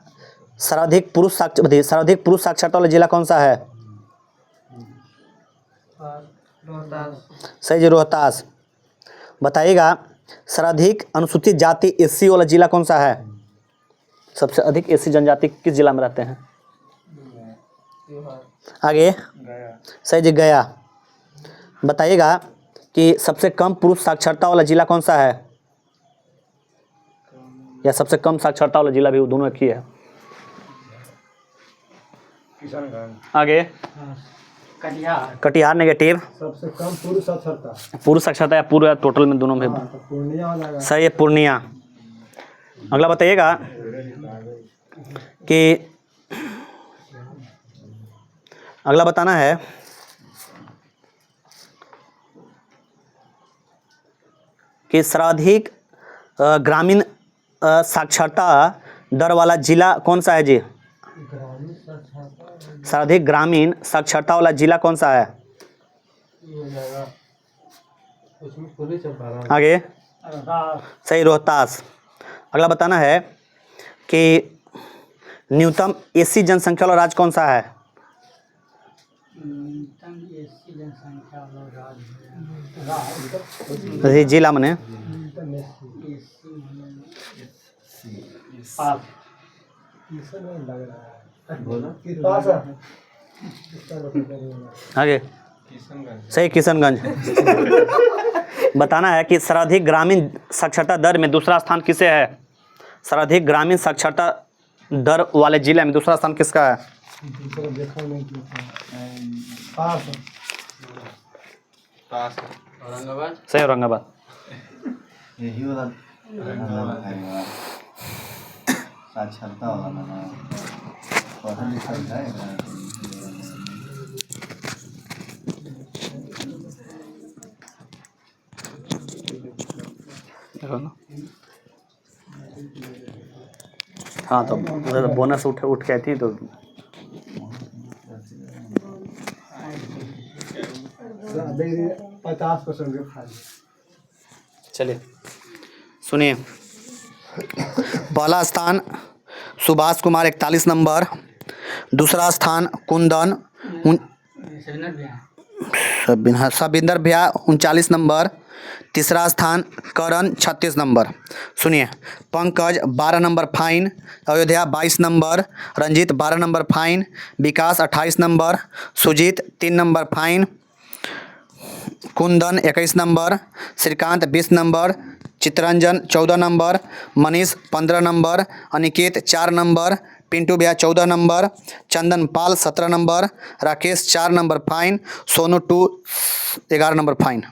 सर्वाधिक पुरुष साक्षरता वाला जिला कौन सा है? सही जी, रोहतास। बताइएगा सर्वाधिक अनुसूचित जाति एससी वाला जिला कौन सा है? सबसे अधिक एससी जनजाति किस जिला में रहते हैं? आगे सही जी, गया। बताइएगा कि सबसे कम पुरुष साक्षरता वाला जिला कौन सा है? या सबसे कम साक्षरता वाला जिला भी, वो दोनों एक ही है। आगे कटिहार नेगेटिव। सबसे कम पुरुष साक्षरता पुरुष साक्षरता या पूरा टोटल में दोनों में पूर्णिया हो जाएगा। सही है, पूर्णिया। अगला बताइएगा कि अगला बताना है कि सर्वाधिक ग्रामीण साक्षरता दर वाला जिला कौन सा है जी? सर्वाधिक ग्रामीण साक्षरता वाला जिला कौन सा है? आगे सही, रोहतास। अगला बताना है कि न्यूनतम एससी जनसंख्या वाला राज्य कौन सा है? जी, जिला मने आगे सही, किशनगंज। बताना है कि सर्वाधिक ग्रामीण साक्षरता दर में दूसरा स्थान किसे है? सर्वाधिक ग्रामीण साक्षरता दर वाले जिले में दूसरा स्थान किसका है? औरंगाबाद। सही, औरंगाबाद। यही वाला साक्षरता वाला ना पढ़ा लिखा है। हाँ, तो बोनस उठ गई थी तो 50%। चलिए सुनिए। पहला स्थान सुभाष कुमार 41 नंबर, दूसरा स्थान कुंदन सबिंदर भैया 39 नंबर, तीसरा स्थान करण 36 नंबर। सुनिए, Pankaj 12 number fine, Ayodhya 22 number, Ranjeet 12 number fine, Vikas 28 number, Sujeet 3 number fine, Kundan 21 number, Shrikant 20 number, Chitranjan 14 number, Manish 15 number, Aniket 4 number, Pintu भैया 14 number, Chandan Pal 17 number, Rakesh 4 number fine, Sonu 11 number fine.